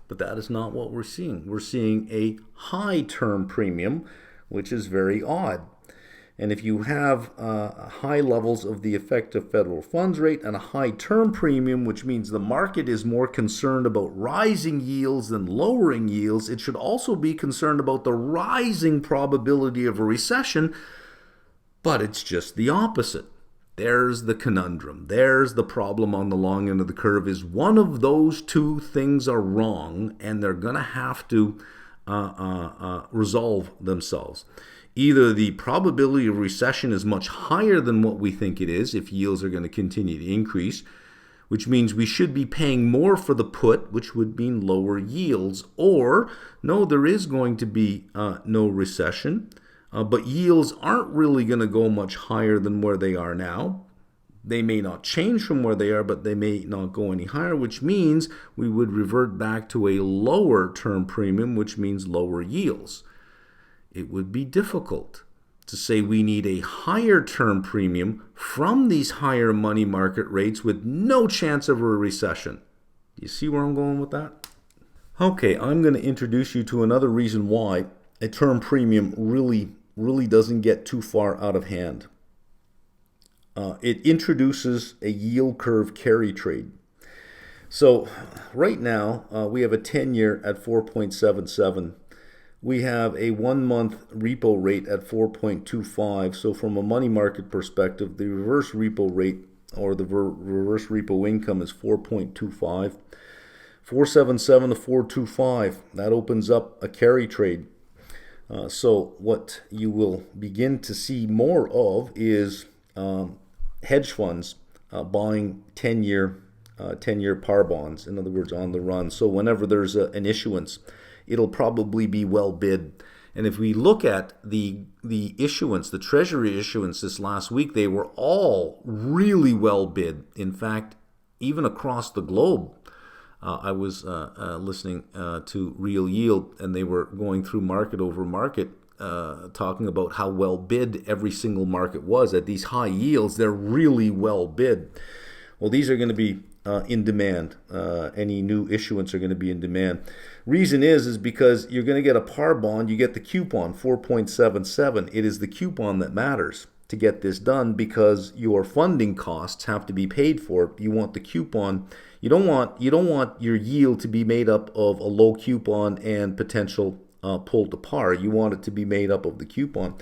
But that is not what we're seeing. We're seeing a high term premium, which is very odd. And if you have high levels of the effective federal funds rate and a high term premium, which means the market is more concerned about rising yields than lowering yields, it should also be concerned about the rising probability of a recession, but it's just the opposite. There's the conundrum. There's the problem on the long end of the curve is one of those two things are wrong, and they're going to have to resolve themselves. Either the probability of recession is much higher than what we think it is if yields are going to continue to increase, which means we should be paying more for the put, which would mean lower yields. Or, no, there is going to be no recession, but yields aren't really going to go much higher than where they are now. They may not change from where they are, but they may not go any higher, which means we would revert back to a lower term premium, which means lower yields. It would be difficult to say we need a higher term premium from these higher money market rates with no chance of a recession. Do you see where I'm going with that? Okay, I'm going to introduce you to another reason why a term premium really doesn't get too far out of hand. It introduces a yield curve carry trade. So right now, we have a 10-year at 4.77. we have a 1-month repo rate at 4.25. So from a money market perspective, the reverse repo rate or the reverse repo income is 4.25. 477 to 425. That opens up a carry trade. So what you will begin to see more of is hedge funds buying 10-year par bonds, in other words, on the run. So whenever there's an issuance, it'll probably be well bid. And if we look at the issuance, the Treasury issuance this last week, they were all really well bid. In fact, even across the globe, I was listening to Real Yield, and they were going through market over market, talking about how well bid every single market was. At these high yields, they're really well bid. Well, these are going to be in demand. Any new issuance are going to be in demand. Reason is because you're going to get a par bond, you get the coupon, 4.77. It is the coupon that matters to get this done because your funding costs have to be paid for. You want the coupon. You don't want your yield to be made up of a low coupon and potential pull to par. You want it to be made up of the coupon.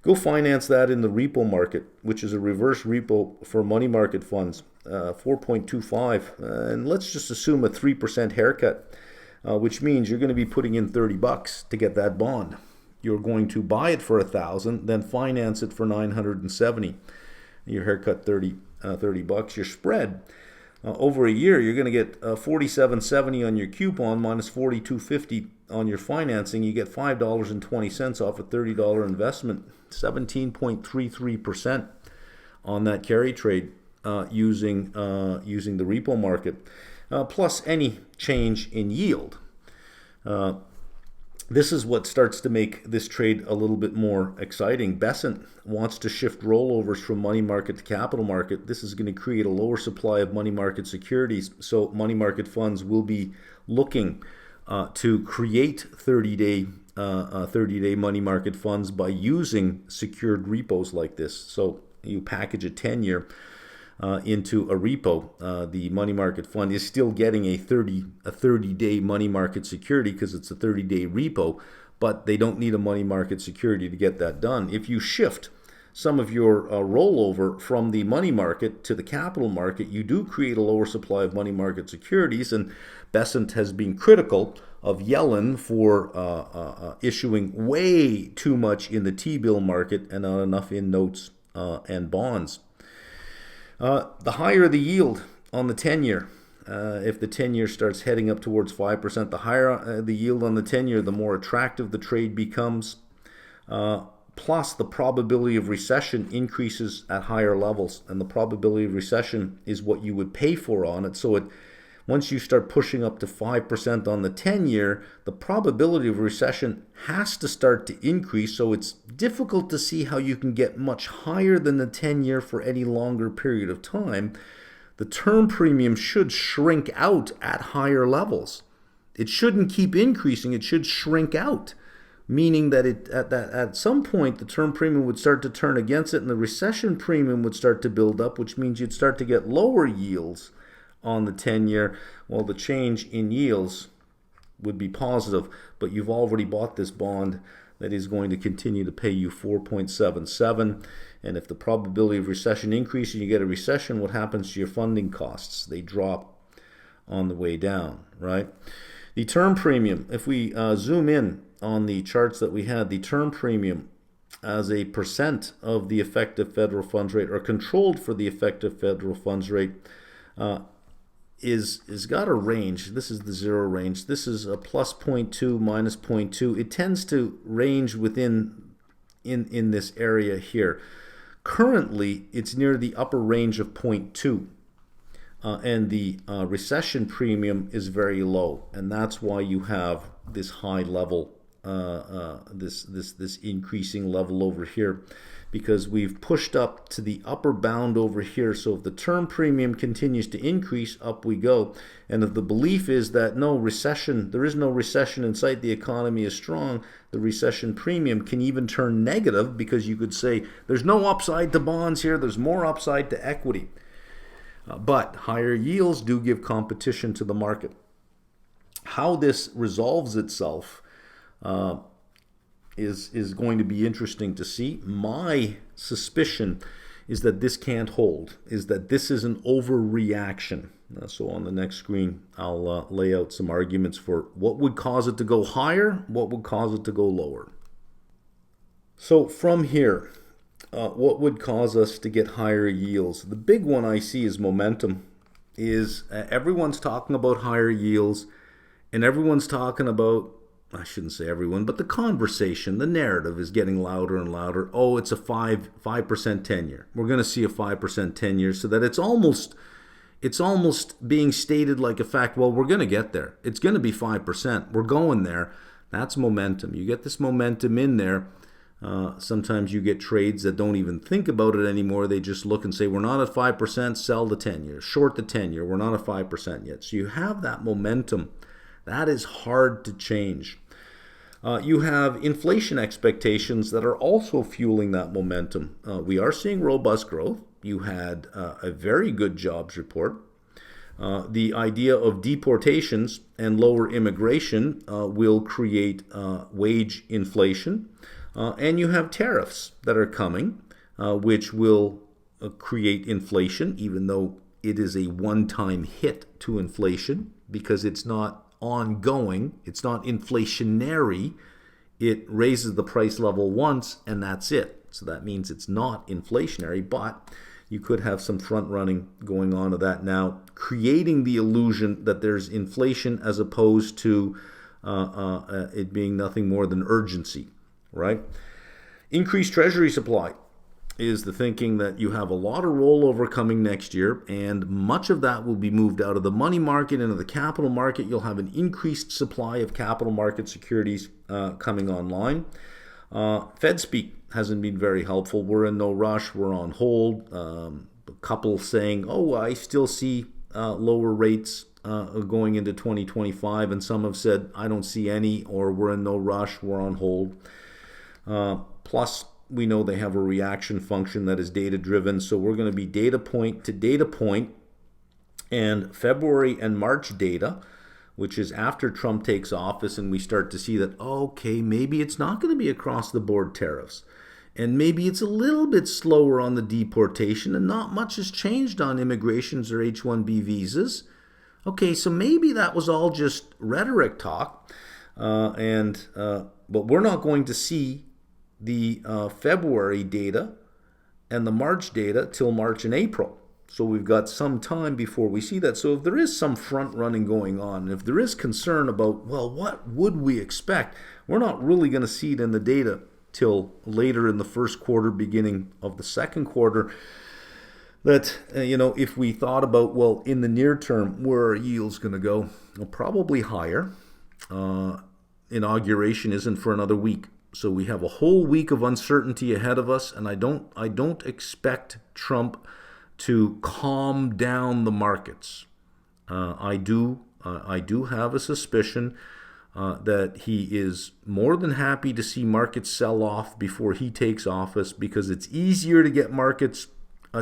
Go finance that in the repo market, which is a reverse repo for money market funds, 4.25. And let's just assume a 3% haircut, which means you're going to be putting in $30 to get that bond. You're going to buy it for $1,000, then finance it for $970. Your haircut $30. Your spread over a year, you're going to get $47.70 on your coupon minus $42.50 on your financing. You get $5.20 off a $30 investment, 17.33% on that carry trade using the repo market, plus any change in yield. This is what starts to make this trade a little bit more exciting. Besant wants to shift rollovers from money market to capital market. This is going to create a lower supply of money market securities. So money market funds will be looking to create 30-day money market funds by using secured repos like this. So you package a 10-year into a repo. The money market fund is still getting a 30-day money market security because it's a 30-day repo, but they don't need a money market security to get that done. If you shift some of your rollover from the money market to the capital market, you do create a lower supply of money market securities, and Besant has been critical of Yellen for issuing way too much in the T-bill market and not enough in notes and bonds. The higher the yield on the 10-year, if the 10-year starts heading up towards 5%, the higher the yield on the 10-year, the more attractive the trade becomes. Plus, the probability of recession increases at higher levels, and the probability of recession is what you would pay for on it. So once you start pushing up to 5% on the 10-year, the probability of recession has to start to increase. So it's difficult to see how you can get much higher than the 10-year for any longer period of time. The term premium should shrink out at higher levels. It shouldn't keep increasing. It should shrink out, meaning that at some point the term premium would start to turn against it and the recession premium would start to build up, which means you'd start to get lower yields on the 10-year. Well, the change in yields would be positive, but you've already bought this bond that is going to continue to pay you 4.77. And if the probability of recession increases and you get a recession, what happens to your funding costs? They drop on the way down, right? The term premium, if we zoom in on the charts that we had, the term premium as a percent of the effective federal funds rate, or controlled for the effective federal funds rate, is got a range. This is the zero range. This is a plus 0.2, minus 0.2. It tends to range within in this area here. Currently, it's near the upper range of 0.2. And the recession premium is very low, and that's why you have this high level, this increasing level over here, because we've pushed up to the upper bound over here. So if the term premium continues to increase, up we go. And if the belief is that no recession, there is no recession in sight, the economy is strong, the recession premium can even turn negative, because you could say there's no upside to bonds here, there's more upside to equity. But higher yields do give competition to the market. How this resolves itself is going to be interesting to see. My suspicion is that this can't hold, is that this is an overreaction. So on the next screen, I'll lay out some arguments for what would cause it to go higher, what would cause it to go lower. So from here, what would cause us to get higher yields? The big one I see is momentum. Everyone's talking about higher yields, and everyone's talking about, I shouldn't say everyone, but the conversation, the narrative is getting louder and louder. Oh, it's a 5% 10-year. We're going to see a 5% 10-year, so that it's almost being stated like a fact. Well, we're going to get there. It's going to be 5%. We're going there. That's momentum. You get this momentum in there. Sometimes you get trades that don't even think about it anymore. They just look and say, we're not at 5%, sell the 10-year, short the 10-year. We're not at 5% yet. So you have that momentum. That is hard to change. You have inflation expectations that are also fueling that momentum. We are seeing robust growth. You had a very good jobs report. The idea of deportations and lower immigration will create wage inflation. And you have tariffs that are coming, which will create inflation, even though it is a one-time hit to inflation because it's not ongoing, it's not inflationary. It raises the price level once and that's it. So that means it's not inflationary, but you could have some front running going on to that now, creating the illusion that there's inflation as opposed to it being nothing more than urgency, right? Increased Treasury supply is the thinking that you have a lot of rollover coming next year, and much of that will be moved out of the money market into the capital market. You'll have an increased supply of capital market securities coming online. Fed speak hasn't been very helpful. We're in no rush. We're on hold. A couple saying, oh, I still see lower rates going into 2025, and some have said, I don't see any, or we're in no rush. We're on hold. Plus, we know they have a reaction function that is data driven, so we're going to be data point to data point, and February and March data, which is after Trump takes office and we start to see that, okay, maybe it's not going to be across the board tariffs, and maybe it's a little bit slower on the deportation and not much has changed on immigrations or H-1B visas. Okay, so maybe that was all just rhetoric talk, but we're not going to see the February data and the March data till March and April. So we've got some time before we see that. So if there is some front running going on, and if there is concern about, well, what would we expect? We're not really going to see it in the data till later in the first quarter, beginning of the second quarter. That, if we thought about, well, in the near term, where are yields going to go? Well, probably higher. Inauguration isn't for another week. So we have a whole week of uncertainty ahead of us, and I don't expect Trump to calm down the markets. I do have a suspicion that he is more than happy to see markets sell off before he takes office, because it's easier to get markets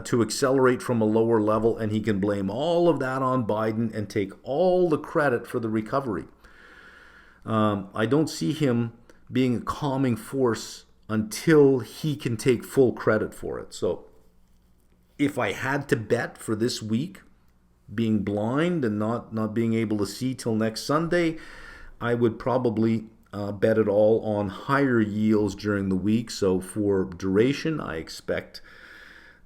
to accelerate from a lower level, and he can blame all of that on Biden and take all the credit for the recovery. I don't see him being a calming force until he can take full credit for it. So if I had to bet for this week, being blind and not being able to see till next Sunday, I would probably bet it all on higher yields during the week. So for duration, I expect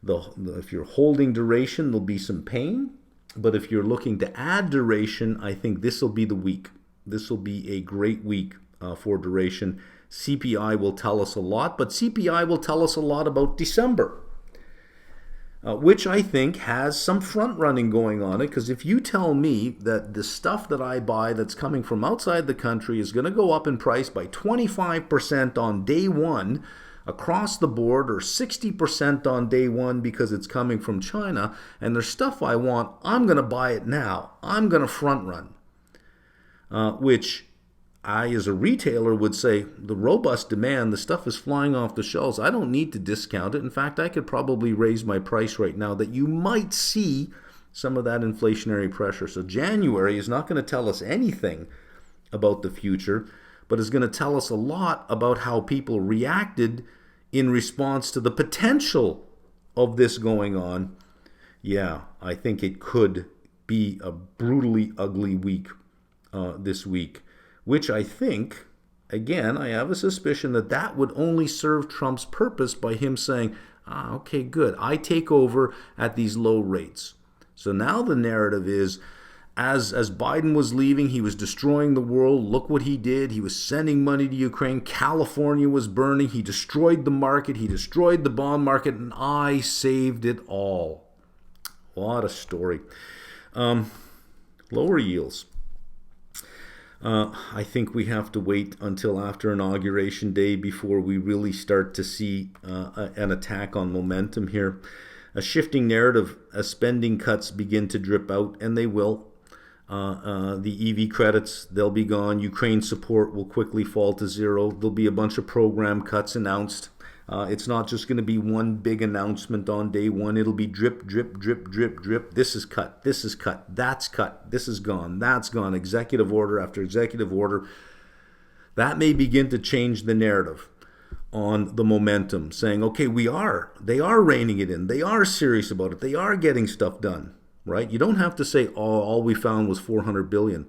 if you're holding duration, there'll be some pain. But if you're looking to add duration, I think this will be the week. This will be a great week for duration. CPI will tell us a lot, but CPI will tell us a lot about December, which I think has some front running going on it. Because if you tell me that the stuff that I buy that's coming from outside the country is going to go up in price by 25% on day one across the board, or 60% on day one because it's coming from China, and there's stuff I want, I'm going to buy it now. I'm going to front run, which I, as a retailer, would say the robust demand, the stuff is flying off the shelves. I don't need to discount it. In fact, I could probably raise my price right now that you might see some of that inflationary pressure. So January is not going to tell us anything about the future, but is going to tell us a lot about how people reacted in response to the potential of this going on. Yeah, I think it could be a brutally ugly week this week, which I think, again, I have a suspicion that that would only serve Trump's purpose by him saying, okay, good, I take over at these low rates. So now the narrative is, as Biden was leaving, he was destroying the world. Look what he did. He was sending money to Ukraine. California was burning. He destroyed the market. He destroyed the bond market, and I saved it all. What a story. Lower yields. I think we have to wait until after Inauguration Day before we really start to see an attack on momentum here. A shifting narrative as spending cuts begin to drip out, and they will. The EV credits, they'll be gone. Ukraine support will quickly fall to zero. There'll be a bunch of program cuts announced. It's not just going to be one big announcement on day one. It'll be drip, drip, drip, drip, drip. This is cut. This is cut. That's cut. This is gone. That's gone. Executive order after executive order. That may begin to change the narrative on the momentum, saying, okay, they are reining it in. They are serious about it. They are getting stuff done, right? You don't have to say, oh, all we found was 400 billion.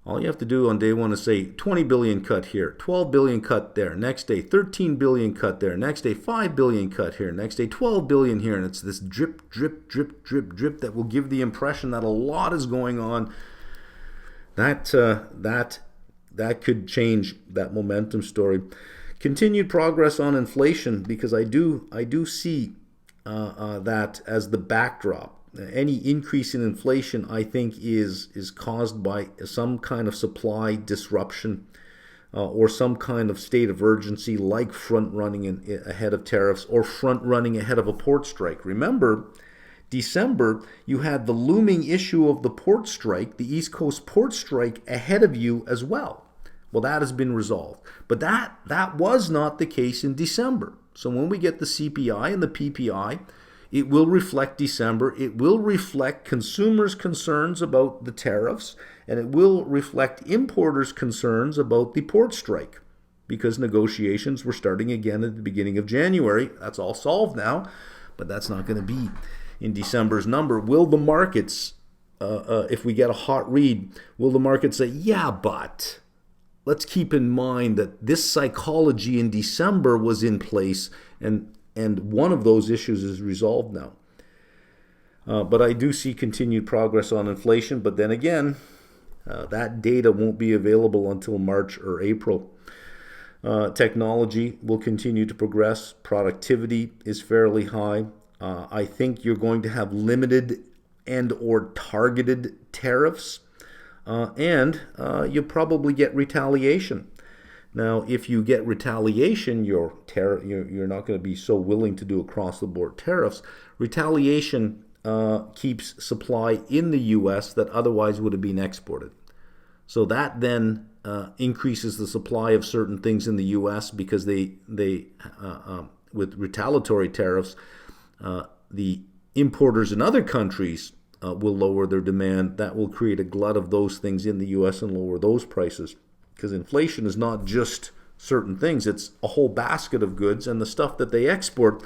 All you have to do on day one is say 20 billion cut here, 12 billion cut there, next day 13 billion cut there, next day 5 billion cut here, next day 12 billion here, and it's this drip, drip, drip, drip, drip that will give the impression that a lot is going on. That could change that momentum story. Continued progress on inflation, because I do see that as the backdrop. Any increase in inflation, I think, is caused by some kind of supply disruption or some kind of state of urgency, like front-running ahead of tariffs or front-running ahead of a port strike. Remember, December, you had the looming issue of the port strike, the East Coast port strike, ahead of you as well. Well, that has been resolved. But that was not the case in December. So when we get the CPI and the PPI, it will reflect December. It will reflect consumers' concerns about the tariffs, and it will reflect importers' concerns about the port strike, because negotiations were starting again at the beginning of January. That's all solved now, but that's not going to be in December's number. Will the markets, if we get a hot read, will the market say, yeah, but let's keep in mind that this psychology in December was in place, and one of those issues is resolved now. But I do see continued progress on inflation. But then again, that data won't be available until March or April. Technology will continue to progress. Productivity is fairly high. I think you're going to have limited and or targeted tariffs. And you'll probably get retaliation. Now, if you get retaliation, you're not going to be so willing to do across-the-board tariffs. Retaliation keeps supply in the U.S. that otherwise would have been exported. So that then increases the supply of certain things in the U.S. because they with retaliatory tariffs, the importers in other countries will lower their demand. That will create a glut of those things in the U.S. and lower those prices. Because inflation is not just certain things, it's a whole basket of goods, and the stuff that they export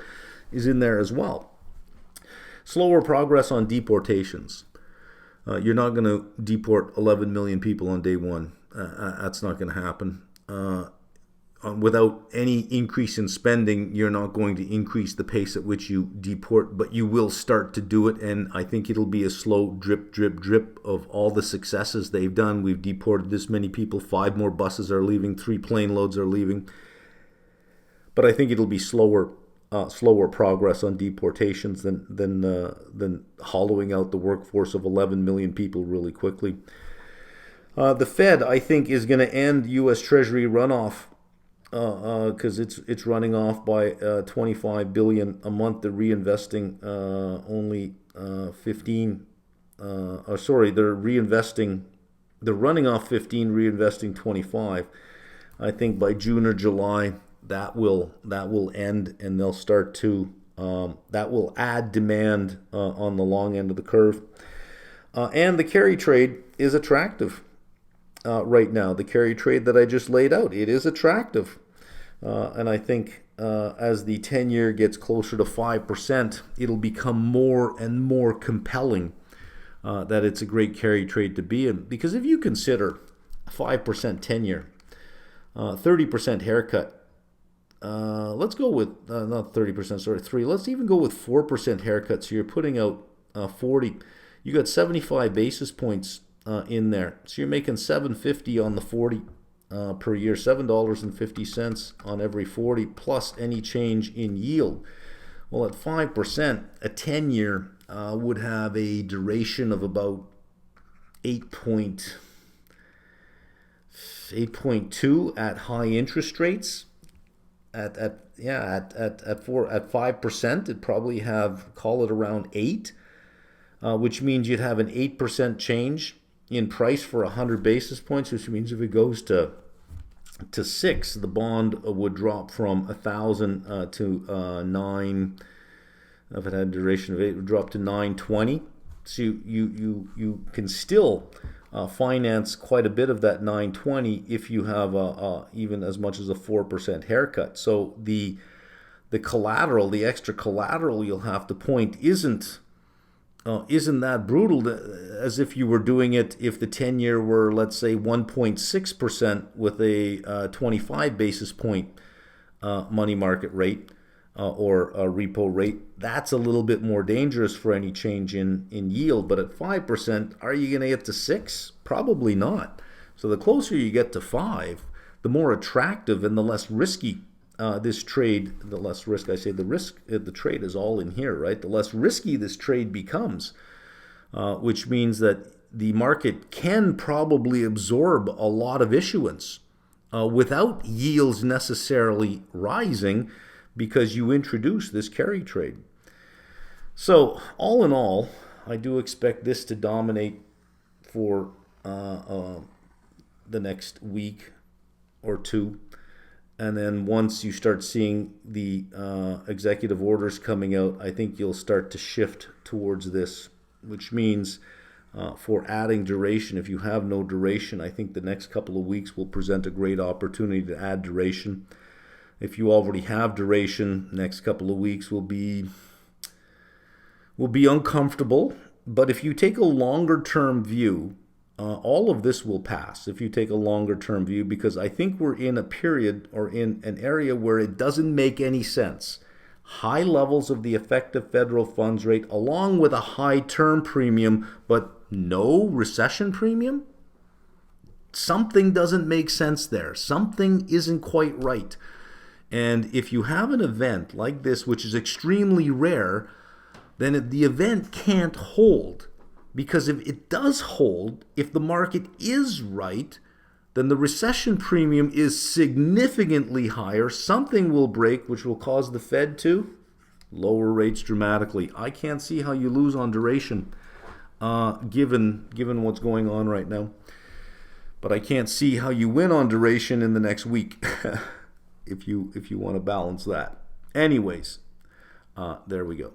is in there as well. Slower progress on deportations. You're not going to deport 11 million people on day one. That's not going to happen. Without any increase in spending, you're not going to increase the pace at which you deport, but you will start to do it, and I think it'll be a slow drip, drip, drip of all the successes they've done. We've deported this many people. 5 more buses are leaving. 3 plane loads are leaving. But I think it'll be slower progress on deportations than hollowing out the workforce of 11 million people really quickly. The Fed, I think, is going to end U.S. Treasury runoff because it's running off by $25 billion a month. They're reinvesting only 15. They're running off 15, reinvesting 25. I think by June or July that will end, and they'll start to that will add demand on the long end of the curve. And the carry trade is attractive. right now, the carry trade that I just laid out. It is attractive. And I think as the 10-year gets closer to 5%, it'll become more and more compelling that it's a great carry trade to be in. Because if you consider 5% 10-year, 30% haircut, let's go with, not 30%, sorry, 3. Let's even go with 4% haircut. So you're putting out 40. You got 75 basis points in there. So you're making $7.50 on the 40 per year, $7.50 on every 40 plus any change in yield. Well, at 5%, a 10-year would have a duration of about 8.2 at high interest rates. At 5%, it'd probably have, call it around 8, which means you'd have an 8% change in price for 100 basis points, which means if it goes to 6, the bond would drop from 1,000 to 9. If it had a duration of 8, it would drop to 920. So you can still finance quite a bit of that 920 if you have even as much as a 4% haircut. So the collateral, the extra collateral you'll have to point isn't that brutal as if you were doing it if the 10-year were, let's say, 1.6% with a 25 basis point money market rate or a repo rate. That's a little bit more dangerous for any change in yield. But at 5%, are you going to get to 6? Probably not. So the closer you get to 5, the more attractive and the less risky this trade, the less risk, I say the risk, the trade is all in here, right? The less risky this trade becomes, which means that the market can probably absorb a lot of issuance without yields necessarily rising because you introduce this carry trade. So all in all, I do expect this to dominate for the next week or two. And then once you start seeing the executive orders coming out, I think you'll start to shift towards this, which means for adding duration, if you have no duration, I think the next couple of weeks will present a great opportunity to add duration. If you already have duration, next couple of weeks will be uncomfortable. But if you take a longer term view, all of this will pass if you take a longer term view, because I think we're in a period or in an area where it doesn't make any sense. High levels of the effective federal funds rate along with a high term premium, but no recession premium? Something doesn't make sense there. Something isn't quite right. And if you have an event like this, which is extremely rare, then the event can't hold. Because if it does hold, if the market is right, then the recession premium is significantly higher. Something will break, which will cause the Fed to lower rates dramatically. I can't see how you lose on duration, given what's going on right now. But I can't see how you win on duration in the next week, if you want to balance that. Anyways, there we go.